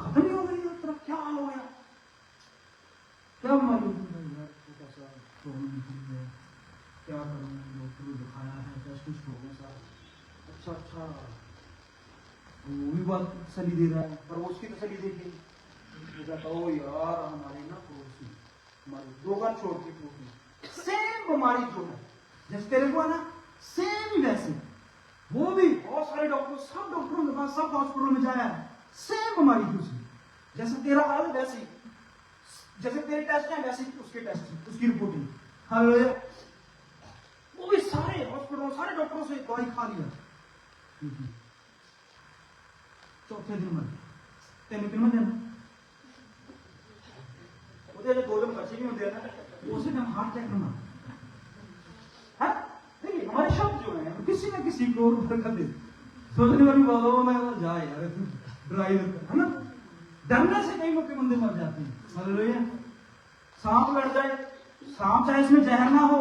खत्म ही हो गई यार, तेरा क्या हाल हो गया, क्या मालूम यार, छोटा सा प्रॉब्लम, क्या करूँ, डॉक्टर को दिखाया है, टेस्ट कुछ हो गया। अच्छा वो भी बात तसली दे रहा है, पर वो उसकी तसली देगी, ओ यार हमारे ना पड़ोसी हमारे 2 घर छोड़ के पड़ोसी सेम बीमारी जो है जैसे तेरे को है ना, सेम ही वैसे वो भी बहुत सारे डॉक्टर, सब डॉक्टरों के पास, सब हॉस्पिटल में जाया है, सेम बीमारी थी उसकी, जैसे तेरा हाल वैसे, जैसे तेरे टेस्ट है वैसे उसके टेस्ट, उसकी रिपोर्टिंग। हालेलुया। वो भी सारे हॉस्पिटलों, सारे डॉक्टरों से दवाई खा लिया, चौथे दिन मर गया। तेन किन देना जो 2 दिन बचे भी होते हैं ना, उसे हम हार्ट अटैक में है। देखिए हमारे शब्द जो है किसी न किसी को बरकत दे, सोचने वाली बातों में जाए यार, ड्राइवर है ना, डरने से कई मौके बंदे मर जाते हैं। हालेलुया। सांप लड़ जाए, सांप चाहे इसमें जहर ना हो,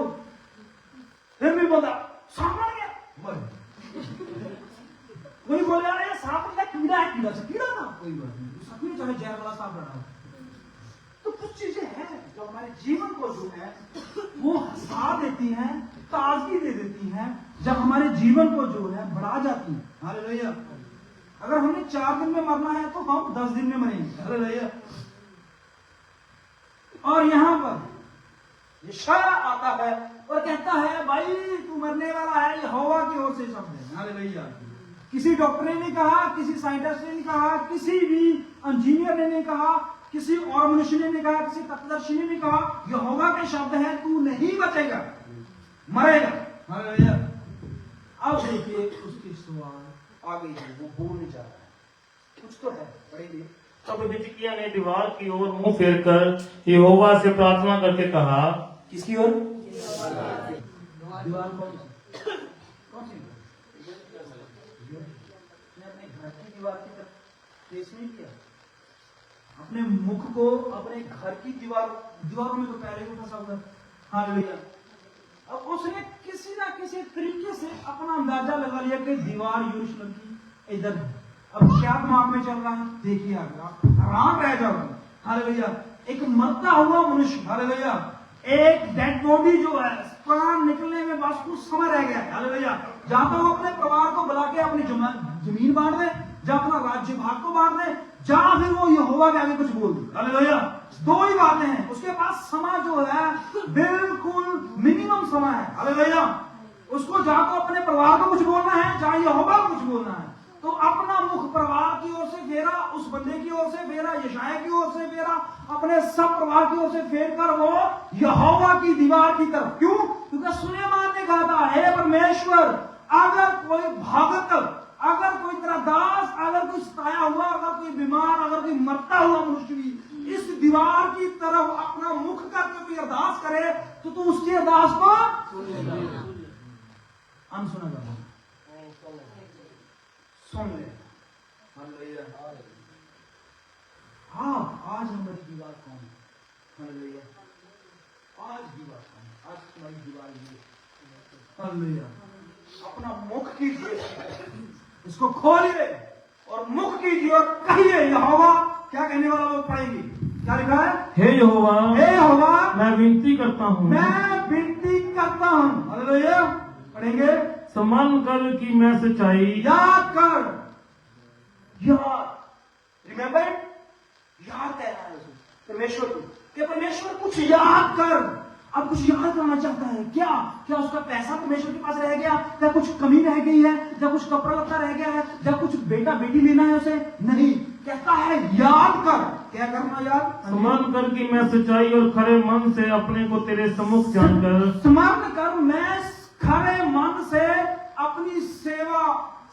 फिर भी बोला सांप लड़ गया, मर। कोई बोले यार सांप का कीड़ा है, कीड़ा से कीड़ा ना, कोई बात नहीं, सभी चाहे जहर वाला सांप लड़ा हो। तो कुछ चीजें हैं जो हमारे जीवन को जो है वो हंसा देती हैं, ताजगी दे देती हैं, जब हमारे जीवन को जो है बढ़ा जाती हैं। हालेलुया। अगर हमने 4 दिन में मरना है तो हम 10 दिन में मरेंगे। हालेलुया। और यहां पर यशाया आता है और कहता है भाई तू मरने वाला है, यहोवा की ओर से शब्द है। हालेलुया। किसी डॉक्टर ने नहीं कहा, किसी साइंटिस्ट ने नहीं कहा, किसी भी इंजीनियर ने नहीं कहा, किसी और मनुष्य ने नहीं कहा, किसी तत्वदर्शी ने नहीं कहा, यहोवा के शब्द है, तू नहीं बचेगा, मरेगा। हालेलुया। अब देखिए उसकी सवाल आ गई है, वो बोलने जा रहा है, कुछ तो है, पढ़ेंगे। तब हिजकिय्याह ने दीवार की ओर मुंह फेरकर यहोवा से प्रार्थना करके कहा। किसकी ओर? दीवार कौन सी? अपने घर की दीवार की तरफ फेस नहीं किया, अपने मुख को अपने घर की दीवारों में तो पहले ही फंसा हुआ। हालेलुया। अब उसने किसी ना किसी तरीके से अपना अंदाजा लगा लिया कि दीवार यरूशलेम की इधर है। अब क्या दिमाग में चल रहा है देखिए, अगर आप हैरान रह जाओगे। हालेलुया। एक मरता हुआ मनुष्य, हालेलुया, एक डेड बॉडी जो है, प्राण निकलने में बस कुछ समय रह गया है। हालेलुया। जहां तो वो अपने परिवार को बुला के अपनी जमीन बांट दे, जहां अपना राज्य भाग को बांट दे, जहां फिर वो यहोवा के आगे कुछ बोल दे। हालेलुया। 2 ही बातें हैं, उसके पास समय जो है बिल्कुल मिनिमम समय है। हालेलुया। उसको जहां तो अपने परिवार को कुछ बोलना है, जहां यहोवा को कुछ बोलना है, तो अपना मुख परिवार की ओर से फेरा, उस बंदे की ओर से फेरा, यशाया की ओर से फेरा, अपने सब परिवार की ओर से फेर कर वो यहोवा की दीवार की तरफ। क्यों? क्योंकि सुलेमान ने कहा था, हे परमेश्वर, अगर कोई भगत, अगर कोई तेरा दास, अगर कोई सताया हुआ, अगर कोई बीमार, अगर कोई मरता हुआ मनुष्य भी इस दीवार की तरफ अपना मुख करके कोई अरदास करे तो तू उसकी अरदास को अनसुना कर सुन ले। हाँ, आज हमारी दीवार कौन है? हालेलुया। आज दीवार कौन है? आज तुम्हारी दीवार ये। हालेलुया। अपना मुख कीजिए, इसको खोलिए और मुख कीजिए और कहिए, यहोवा, क्या कहने वाला लोग पढ़ेंगे, क्या लिखा है? हे यहोवा, हे यहोवा, मैं विनती करता हूँ, मैं विनती करता हूँ। हालेलुया। पढ़ेंगे, सम्मान कर कि मैं सच्चाई, याद कर, याद, रिमेंबर, याद कहना है परमेश्वर को, कि परमेश्वर कुछ याद कर। अब कुछ याद करना चाहता है, क्या क्या उसका पैसा परमेश्वर के पास रह गया, क्या कुछ कमी रह गई है, क्या कुछ कपड़ा लत्ता रह गया है, क्या कुछ बेटा बेटी लेना है उसे? नहीं, कहता है याद कर। क्या करना? याद स्मरण कर कि मैं सच्चाई और खरे मन से अपने को तेरे सम्मुख जानकर, स्मरण कर, मैं खरे मन से अपनी सेवा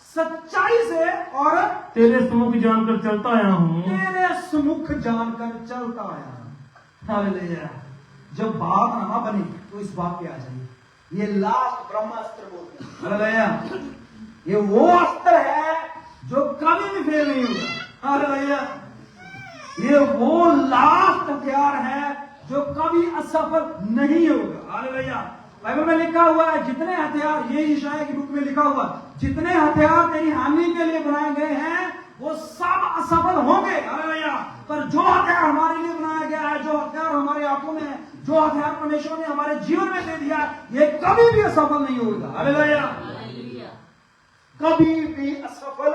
सच्चाई से और तेरे सम्मुख जानकर चलता आया हूँ, तेरे सम्मुख जानकर चलता आया। हालेलुया। जब बात ना बने तो इस बात पे आ जाइए, ये लास्ट ब्रह्मास्त्र बोलते हैं। हालेलुया। ये वो अस्त्र है जो कभी भी फेल नहीं होगा। हालेलुया। ये वो लास्ट हथियार है जो कभी असफल नहीं होगा। हालेलुया। बाइबल में लिखा हुआ है जितने हथियार, ये ईशाया की बुक में लिखा हुआ, जितने हथियार तेरी हानि के लिए बनाए गए हैं वो सब असफल होंगे। हालेलुया। पर जो हथियार हमारे लिए बनाया गया है, जो हथियार हमारे हाथों में है, जो हथियार परमेश्वर ने हमारे जीवन में दे दिया, ये कभी भी असफल नहीं होगा। हालेलुया। कभी भी असफल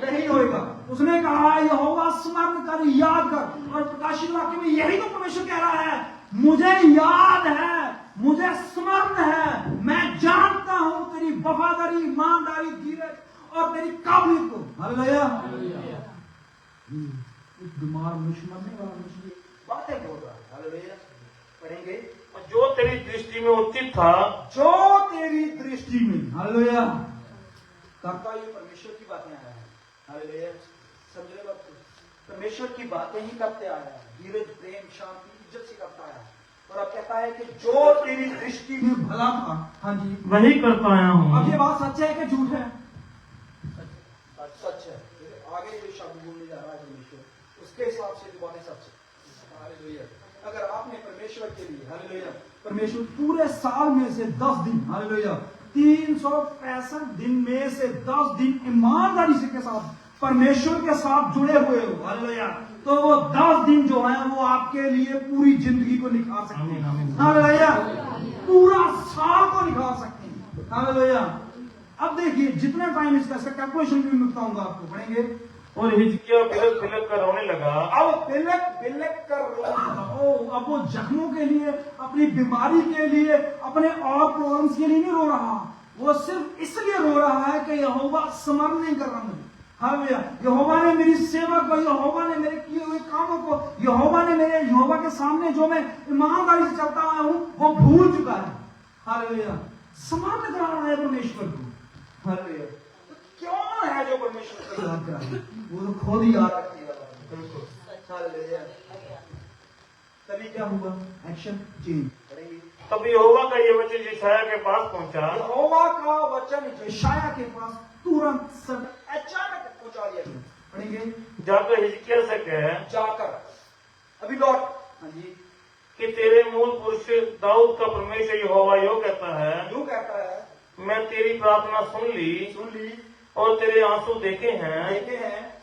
नहीं होगा। उसने कहा यहोवा स्मरण कर, याद कर। और प्रकाशित वाक्य में यही तो परमेश्वर कह रहा है, मुझे याद है, मुझे स्मरण है, मैं जानता हूं तेरी वफादारी, ईमानदारी, धीरज और तेरी काबिलियत को। हालेलुया। एक बीमार मनुष्य, मरने वाला मनुष्य बातें बोल रहा है। हालेलुया। पढ़ेंगे। जो तेरी दृष्टि में उचित था, जो तेरी दृष्टि में। हालेलुया। करता ये परमेश्वर की बातें आ रहा है। हालेलुया। समझ रहे बात? परमेश्वर की बातें ही करते आ रहा है, धीरज, प्रेम, शांति, इज्जत से करता आया है। और अब कहता है कि जो तेरी दृष्टि में भला था, हाँ जी, वही करता आया हूँ। अब ये बात सच है कि झूठ है? सच है। आगे जो शब्द बोलने जा रहा है परमेश्वर, उसके हिसाब से जो बातें सच है। हालेलुया। अगर आपने परमेश्वर के लिए, हालेलुया, परमेश्वर पूरे साल में से 10 दिन, हालेलुया, 365 दिन में से 10 दिन ईमानदारी से के साथ परमेश्वर के साथ जुड़े हुए हो, हालेलुया, तो वो 10 दिन जो है वो आपके लिए पूरी जिंदगी को निखार सकते हैं। हालेलुया। पूरा साल को निखार सकते हैं। हालेलुया। अब देखिए जितने टाइम इसका कैलकुलेशन भी मैं बताऊंगा आपको, पढ़ेंगे। और हिजकिय्याह बिलक बिलक कर रोने लगा। अब बिलक बिलक कर अब वो जख्मों के लिए, अपनी बीमारी के लिए, अपने और प्रॉब्लम्स के लिए नहीं रो रहा, वो सिर्फ इसलिए रो रहा है कि यहोवा स्मरण नहीं कर रहा मुझे। हालेलुया। यहोवा ने मेरी सेवा को, यहोवा ने मेरे किए हुए कामों को, यहोवा ने मेरे, यहोवा के सामने जो मैं ईमानदारी से चलता आया हूं वो भूल चुका है। हालेलुया। स्मरण करा रहा है परमेश्वर को। हालेलुया। कौन है जो परमेश्वर को याद कराए? वो तो खुद ही याद रखेगा। हालेलुया। तभी क्या हुआ? Action change. तब यहोवा का ये वचन यशायाह के पास पहुंचा। यहोवा का वचन यशायाह के पास तुरंत अचानक पहुंचा दिया गया। पढ़ेंगे। जाकर हिजकिय्याह से कह, जाकर, अभी लौट, हाँ जी, कि तेरे मूल पुरुष दाऊद का परमेश्वर यहोवा यो कहता है, यूं कहता है, मैं तेरी प्रार्थना सुन ली और तेरे आंसू देखे हैं।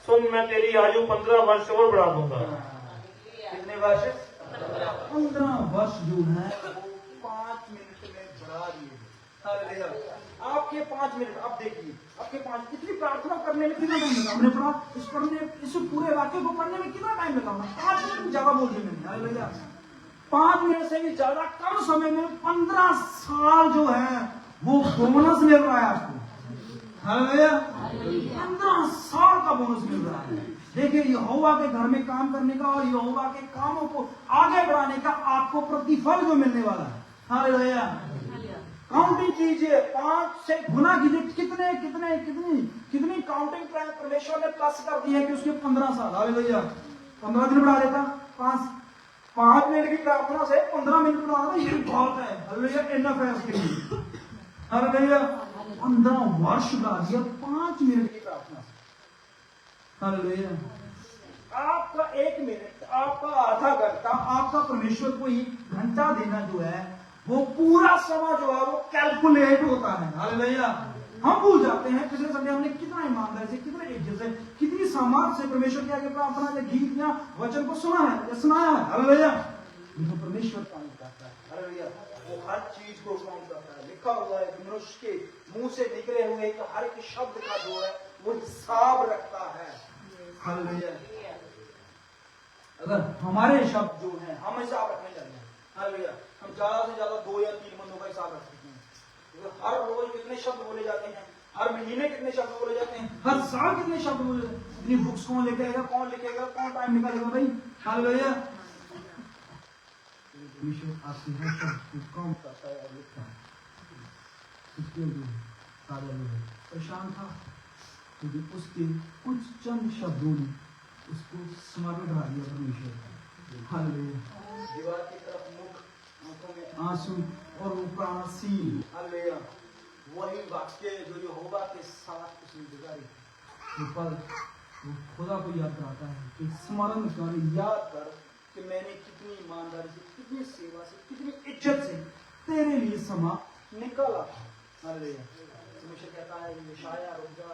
सुन, मैं तेरी आयु 15 वर्ष और बढ़ा दूंगा। कितने वर्ष? 15 वर्ष जो है वो 5 मिनट में बढ़ा दिए। हालेलुया। आपके 5 मिनट, आप देखिए, आपके 5, इतनी प्रार्थना करने में कितना टाइम लगा? हमने पढ़ा, इस पूरे वाक्य को पढ़ने में कितना टाइम लगा? 5 मिनट भी ज्यादा बोल दिए मैंने। हालेलुया। 5 मिनट से भी ज्यादा कम समय में 15 साल जो है वो बोनस मिल रहा है आपको। हालेलुया। 15 साल का बोनस मिल रहा है। देखिए, यहोवा के घर में काम करने का और यहोवा के कामों को आगे बढ़ाने का आपको प्रतिफल जो मिलने वाला है। हालेलुया। काउंटिंग कीजिए, 5 से गुना कीजिए, कितने कितने कितनी कितनी काउंटिंग परमेश्वर ने प्लस कर दी है कि उसके 15 साल। हालेलुया। 15 दिन बढ़ा देता, 5 मिनट की प्रार्थना से 15 मिनट बढ़ा देता, ये बहुत है। हालेलुया। इनफ है उसके लिए। हालेलुया। 15 वर्ष बढ़ा दिया 5 मिनट की प्रार्थना से। हालेलुया। आपका 1 मिनट, आपका आधा घंटा, आपका परमेश्वर को ही घंटा देना जो है वो पूरा समय जो है वो कैलकुलेट होता है। हालेलुया। हम भूल जाते हैं पिछले संडे हमने कितना ईमानदारी से, कितने इज्जत से, कितनी सामर्थ्य से परमेश्वर के आगे प्रार्थना के गीत या वचन को सुना है या सुनाया है। हालेलुया। लेकिन परमेश्वर काम करता है। हालेलुया। वो हर चीज को काम करता है। लिखा हुआ है कि मनुष्य के मुंह से निकले हुए हर एक शब्द का जो है वो हिसाब रखता है। हालेलुया। अगर हमारे शब्द जो हैं हम हिसाब रखने लगे, हालेलुया, हम ज्यादा से ज्यादा 2 या 3 बंदों का हिसाब रख सकते हैं। हर रोज कितने शब्द बोले जाते हैं, हर महीने कितने शब्द बोले जाते हैं, हर साल कितने शब्द बोले जाते हैं। इतनी बुक्स कौन लेके आएगा, कौन लिखेगा, कौन टाइम निकालेगा भाई? हालेलुया। परमेश्वर आपकी हर शब्द को काम करता है और लिखता है। इसके लिए परेशान था क्योंकि उसके कुछ चंद शब्दों ने उसको स्मरण करा दिया परमेश्वर। हालेलुया। दीवार की तरफ मुख आंखों में आंसू और ऊपर सील। हालेलुया। वही वाक्य जो यहोवा के साथ उसने गुजारी ऊपर वो खुदा को याद कराता है कि स्मरण कर, याद कर कि मैंने कितनी ईमानदारी से, कितनी सेवा से, कितनी इज्जत से तेरे लिए समा निकाला। हालेलुया। परमेश्वर कहता है यशायाह रुक जा,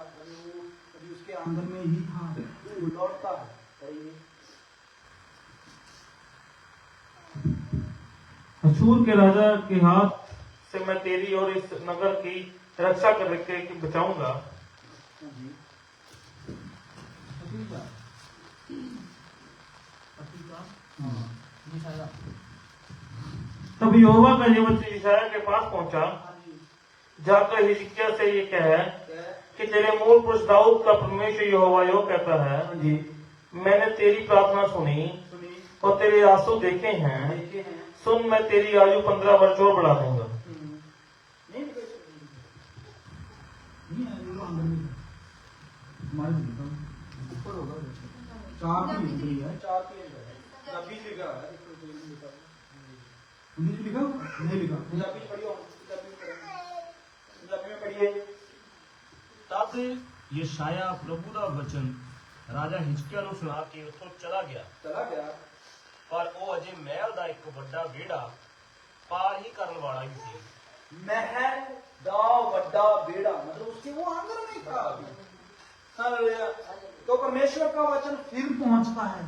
अभी उसके आंगन में ही था, वो लौटता है। अशूर के राजा के हाथ से मैं तेरी और इस नगर की रक्षा करके बचाऊंगा। तब यहोवा का ये वचन यशायाह के पास पहुंचा, जाकर हिजकिय्याह से ये कह कि तेरे मूल पुरुष दाऊद का परमेश्वर यहोवा यो कहता है, मैंने तेरी प्रार्थना सुनी और तेरे आंसू देखे हैं। सुन, मैं तेरी आयु 15 वर्ष और बढ़ा दूंगा। तब यशायाह प्रभु का वचन राजा हिजकिय्याह ਨੂੰ ਸੁਣਾ ਕੇ ਉੱਥੋਂ ਚਲਾ ਗਿਆ पर वो अजे महल का एक बड़ा बेड़ा पार ही करने वाला ही थी। महल का बड़ा बेड़ा मतलब उसके वो आंगन में था। हालेलुया। तो परमेश्वर का वचन फिर पहुंचता है।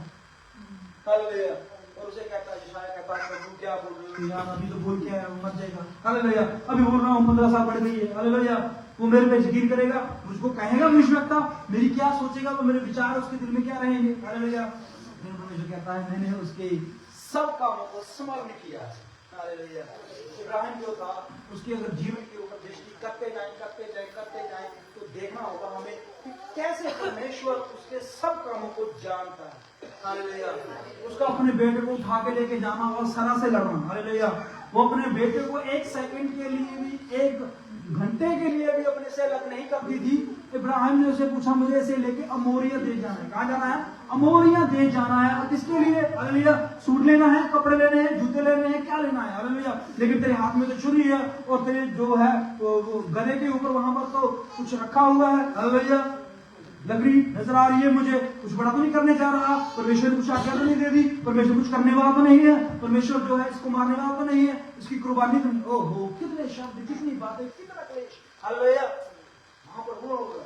हालेलुया। और उसे कहता है, यशायाह कहता है, प्रभु क्या बोल रहे हो यार, अभी तो बोल के आया, मर जाएगा। हालेलुया। अभी बोल रहा हूँ 15 साल बढ़ गई है। हालेलुया। वो मेरे पे यकीन करेगा, मुझको कहेगा भविष्यवक्ता, मेरी क्या सोचेगा, वो मेरे विचार उसके दिल में क्या रहेंगे। हालेलुया। परमेश्वर कहता है मैंने उसके सब कामों को स्मरण किया है। हालेलुया। इब्राहिम जो था उसके अगर जीवन के ऊपर दृष्टि करते जाए तो देखना होगा हमें कि कैसे परमेश्वर उसके सब कामों को जानता है। हालेलुया। उसका अपने बेटे को उठा के लेके जाना और सरा से लड़ना। हालेलुया। वो अपने बेटे को 1 सेकंड के लिए भी, 1 घंटे के लिए भी अपने से अलग नहीं करती थी। इब्राहिम ने उसे पूछा, मुझे इसे लेके अमोरिया देश जाना है। कहाँ जाना है? अमोरिया देश जाना है। किसके लिए? हालेलुया। सूट लेना है, कपड़े लेने हैं, जूते लेने हैं, क्या लेना है? हालेलुया। लेकिन तेरे हाथ में तो छुरी है और तेरे जो है वो गले के ऊपर वहां पर तो कुछ रखा हुआ है। हालेलुया। लकड़ी नजर आ रही है मुझे, कुछ बड़ा तो नहीं करने जा रहा। परमेश्वर ने कुछ आज्ञा तो नहीं दे दी, परमेश्वर कुछ करने वाला तो नहीं है, परमेश्वर जो है इसको मारने वाला तो नहीं है, इसकी कुर्बानी तो नहीं। ओहो, कितने शब्द, कितनी बातें, कितना क्लेश। हालेलुया। वहां पर वो होगा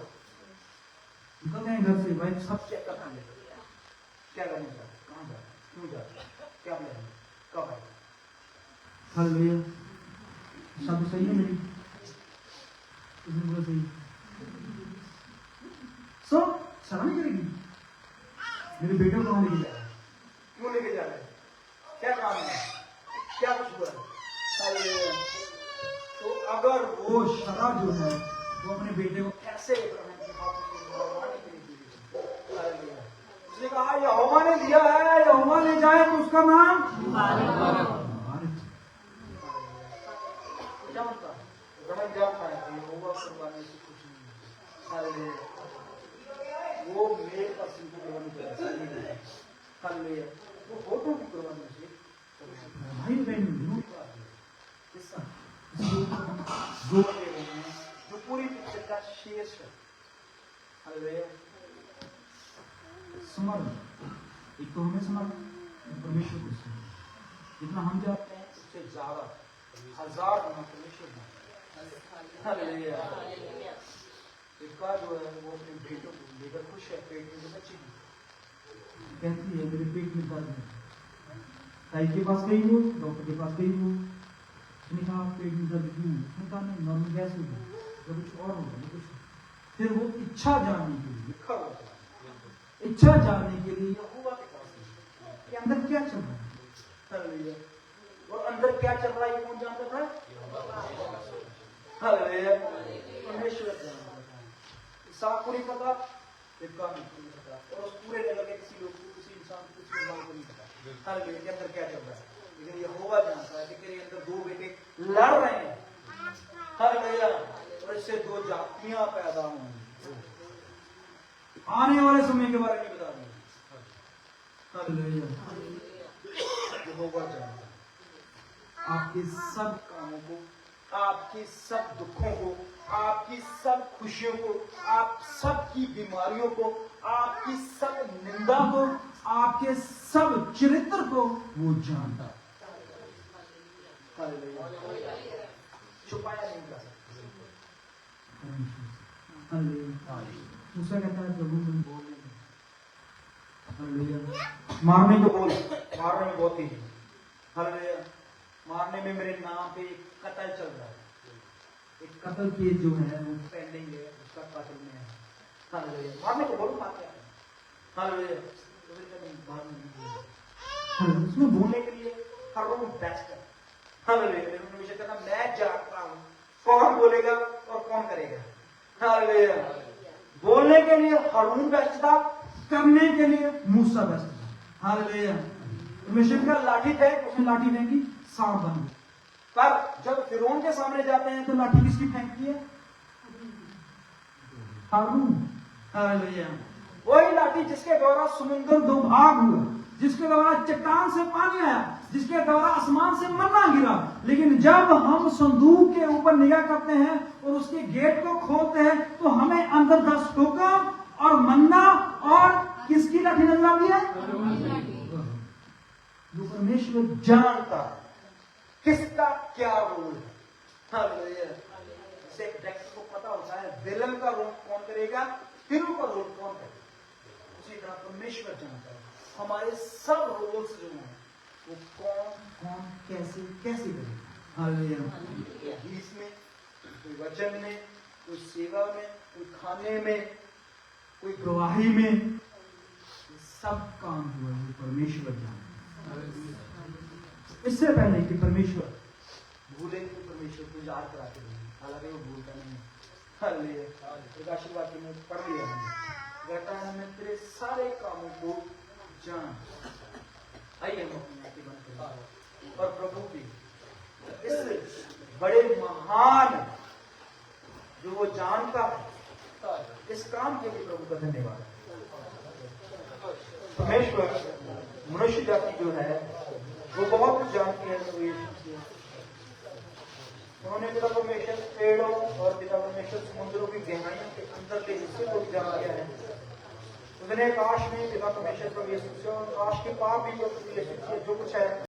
निकलते हैं घर से, भाई सब चेक करना है, क्या करने जा, कहाँ जा, क्यों जा, क्या प्लान, कब आए। हालेलुया। शब्द सही है मेरी, सही सो शर्म नहीं करेगी। मेरे बेटे को कहाँ लेके जा रहा है, क्यों लेके जा रहा है, क्या काम है, क्या कुछ हुआ है। तो अगर वो शरा जो है वो अपने बेटे को कैसे उसने कहा यहोवा ने दिया है, यहोवा ले जाए तो उसका नाम क्या मतलब गलत जानता है कि यहोवा कुर्बानी से कुछ नहीं है। वो मेरे पास कुर्बानी करेगा। हालेलुया। वो फोटो की कुर्बानी से भाई बहन जो पूरी पिक्चर का शेष है। हालेलुया। समर्पण, एक तो हमें समर्पण, परमेश्वर को समर्पण। जितना हम चाहते हैं उससे ज्यादा 1000 गुना परमेश्वर में। हालेलुया। इसका जो है वो अपने बेटों को लेकर खुश है। पेट में बच्ची कहती है मेरे पेट में दर्द है। ताई के पास गई वो, डॉक्टर के पास गई वो, उसने कहा पेट में दर्द क्यों? उसने कहा नहीं नॉर्मल गैस होगा या कुछ और होगा, कुछ। फिर वो इच्छा जानने के लिए, इच्छा जानने के लिए यहोवा के पास कि अंदर क्या चल रहा है। और अंदर क्या चल रहा है ये कौन जानता था? हालेलुया। परमेश्वर जानता था। साफ को नहीं पता, इसका नहीं पता, और उस पूरे जगह के किसी लोग को, किसी इंसान को, किसी इंसान को नहीं पता हालेलुया के अंदर क्या चल रहा है। लेकिन यहोवा जानता है कि तेरे अंदर 2 बेटे लड़ रहे हैं। हालेलुया। और इससे 2 जातियां पैदा होंगी। आने वाले समय के बारे में बता देंगे। हालेलुया। यहोवा जानता है। आपके सब कामों को, आपके सब दुखों को, आपकी सब खुशियों को, आप सब की बीमारियों को, आपकी सब निंदा को, आपके सब चरित्र को वो जानता है। छुपाया नहीं जा सकता। दूसरा कहता है प्रभु तुम बोलने मारने को बोल, मारने में बहुत ही हालेलुया। मारने में मेरे नाम पे एक कत्ल चल रहा है, एक कत्ल केस जो है वो पेंडिंग है, उसका कत्ल में है। हालेलुया। मारने को बोलो, मारते हैं। हालेलुया। उसमें बोलने के लिए हर रोज बेस्ट है। हालेलुया। मैं जानता हूँ कौन बोलेगा और कौन करेगा। हालेलुया। बोलने के लिए हारून बेस्ट था, करने के लिए मूसा बेस्ट था। हालेलुया। परमेश्वर का लाठी फेंक, उसने लाठी फेंकी, सांप बन गया। पर जब फिरौन के सामने जाते हैं तो लाठी किसकी फेंकती है? हारून। हालेलुया। वही लाठी जिसके द्वारा समुद्र दो भाग हुआ, जिसके द्वारा चट्टान से पानी आया, जिसके द्वारा आसमान से मन्ना गिरा। लेकिन जब हम संदूक के ऊपर निगाह करते हैं और उसके गेट को खोलते हैं तो हमें अंदर 10 हुक्म और मन्ना और किसकी लाठी नजर आती है? जो परमेश्वर जानता है किसका क्या रोल है। हालेलुया। जैसे डायरेक्टर को पता होता है विलन का रोल कौन करेगा, हीरो का रोल कौन करेगा, उसी तरह परमेश्वर जानता है हमारे सब रोल्स जो हैं वो कौन कौन कैसे कैसे करेगा। हालेलुया। गीत में, कोई वचन में, कोई सेवा में, कोई खाने में, कोई गवाही में, सब काम जो है वो परमेश्वर जानता है। इससे पहले कि परमेश्वर भूले तो परमेश्वर को याद कराते हैं, हालांकि वो भूलता नहीं है। हालेलुया। एक आशीर्वाद में पढ़ लिया हमने, कहता है मैं तेरे सारे कामों को जान। आइए हम अपनी आंखें बंद करें और प्रभु की इस बड़े महान जो वो जानता है इस काम के लिए प्रभु का धन्यवाद। परमेश्वर मनुष्य जाति जो है वो बहुत कुछ जानती है। उन्होंने पिता परमेश्वर पेड़ों और पिता परमेश्वर समुद्रों की गहराइयों के अंदर के हिस्से को भी जान लिया है। उसने आकाश में पिता परमेश्वर को यीशु से और आकाश के पाप भी जो कुछ है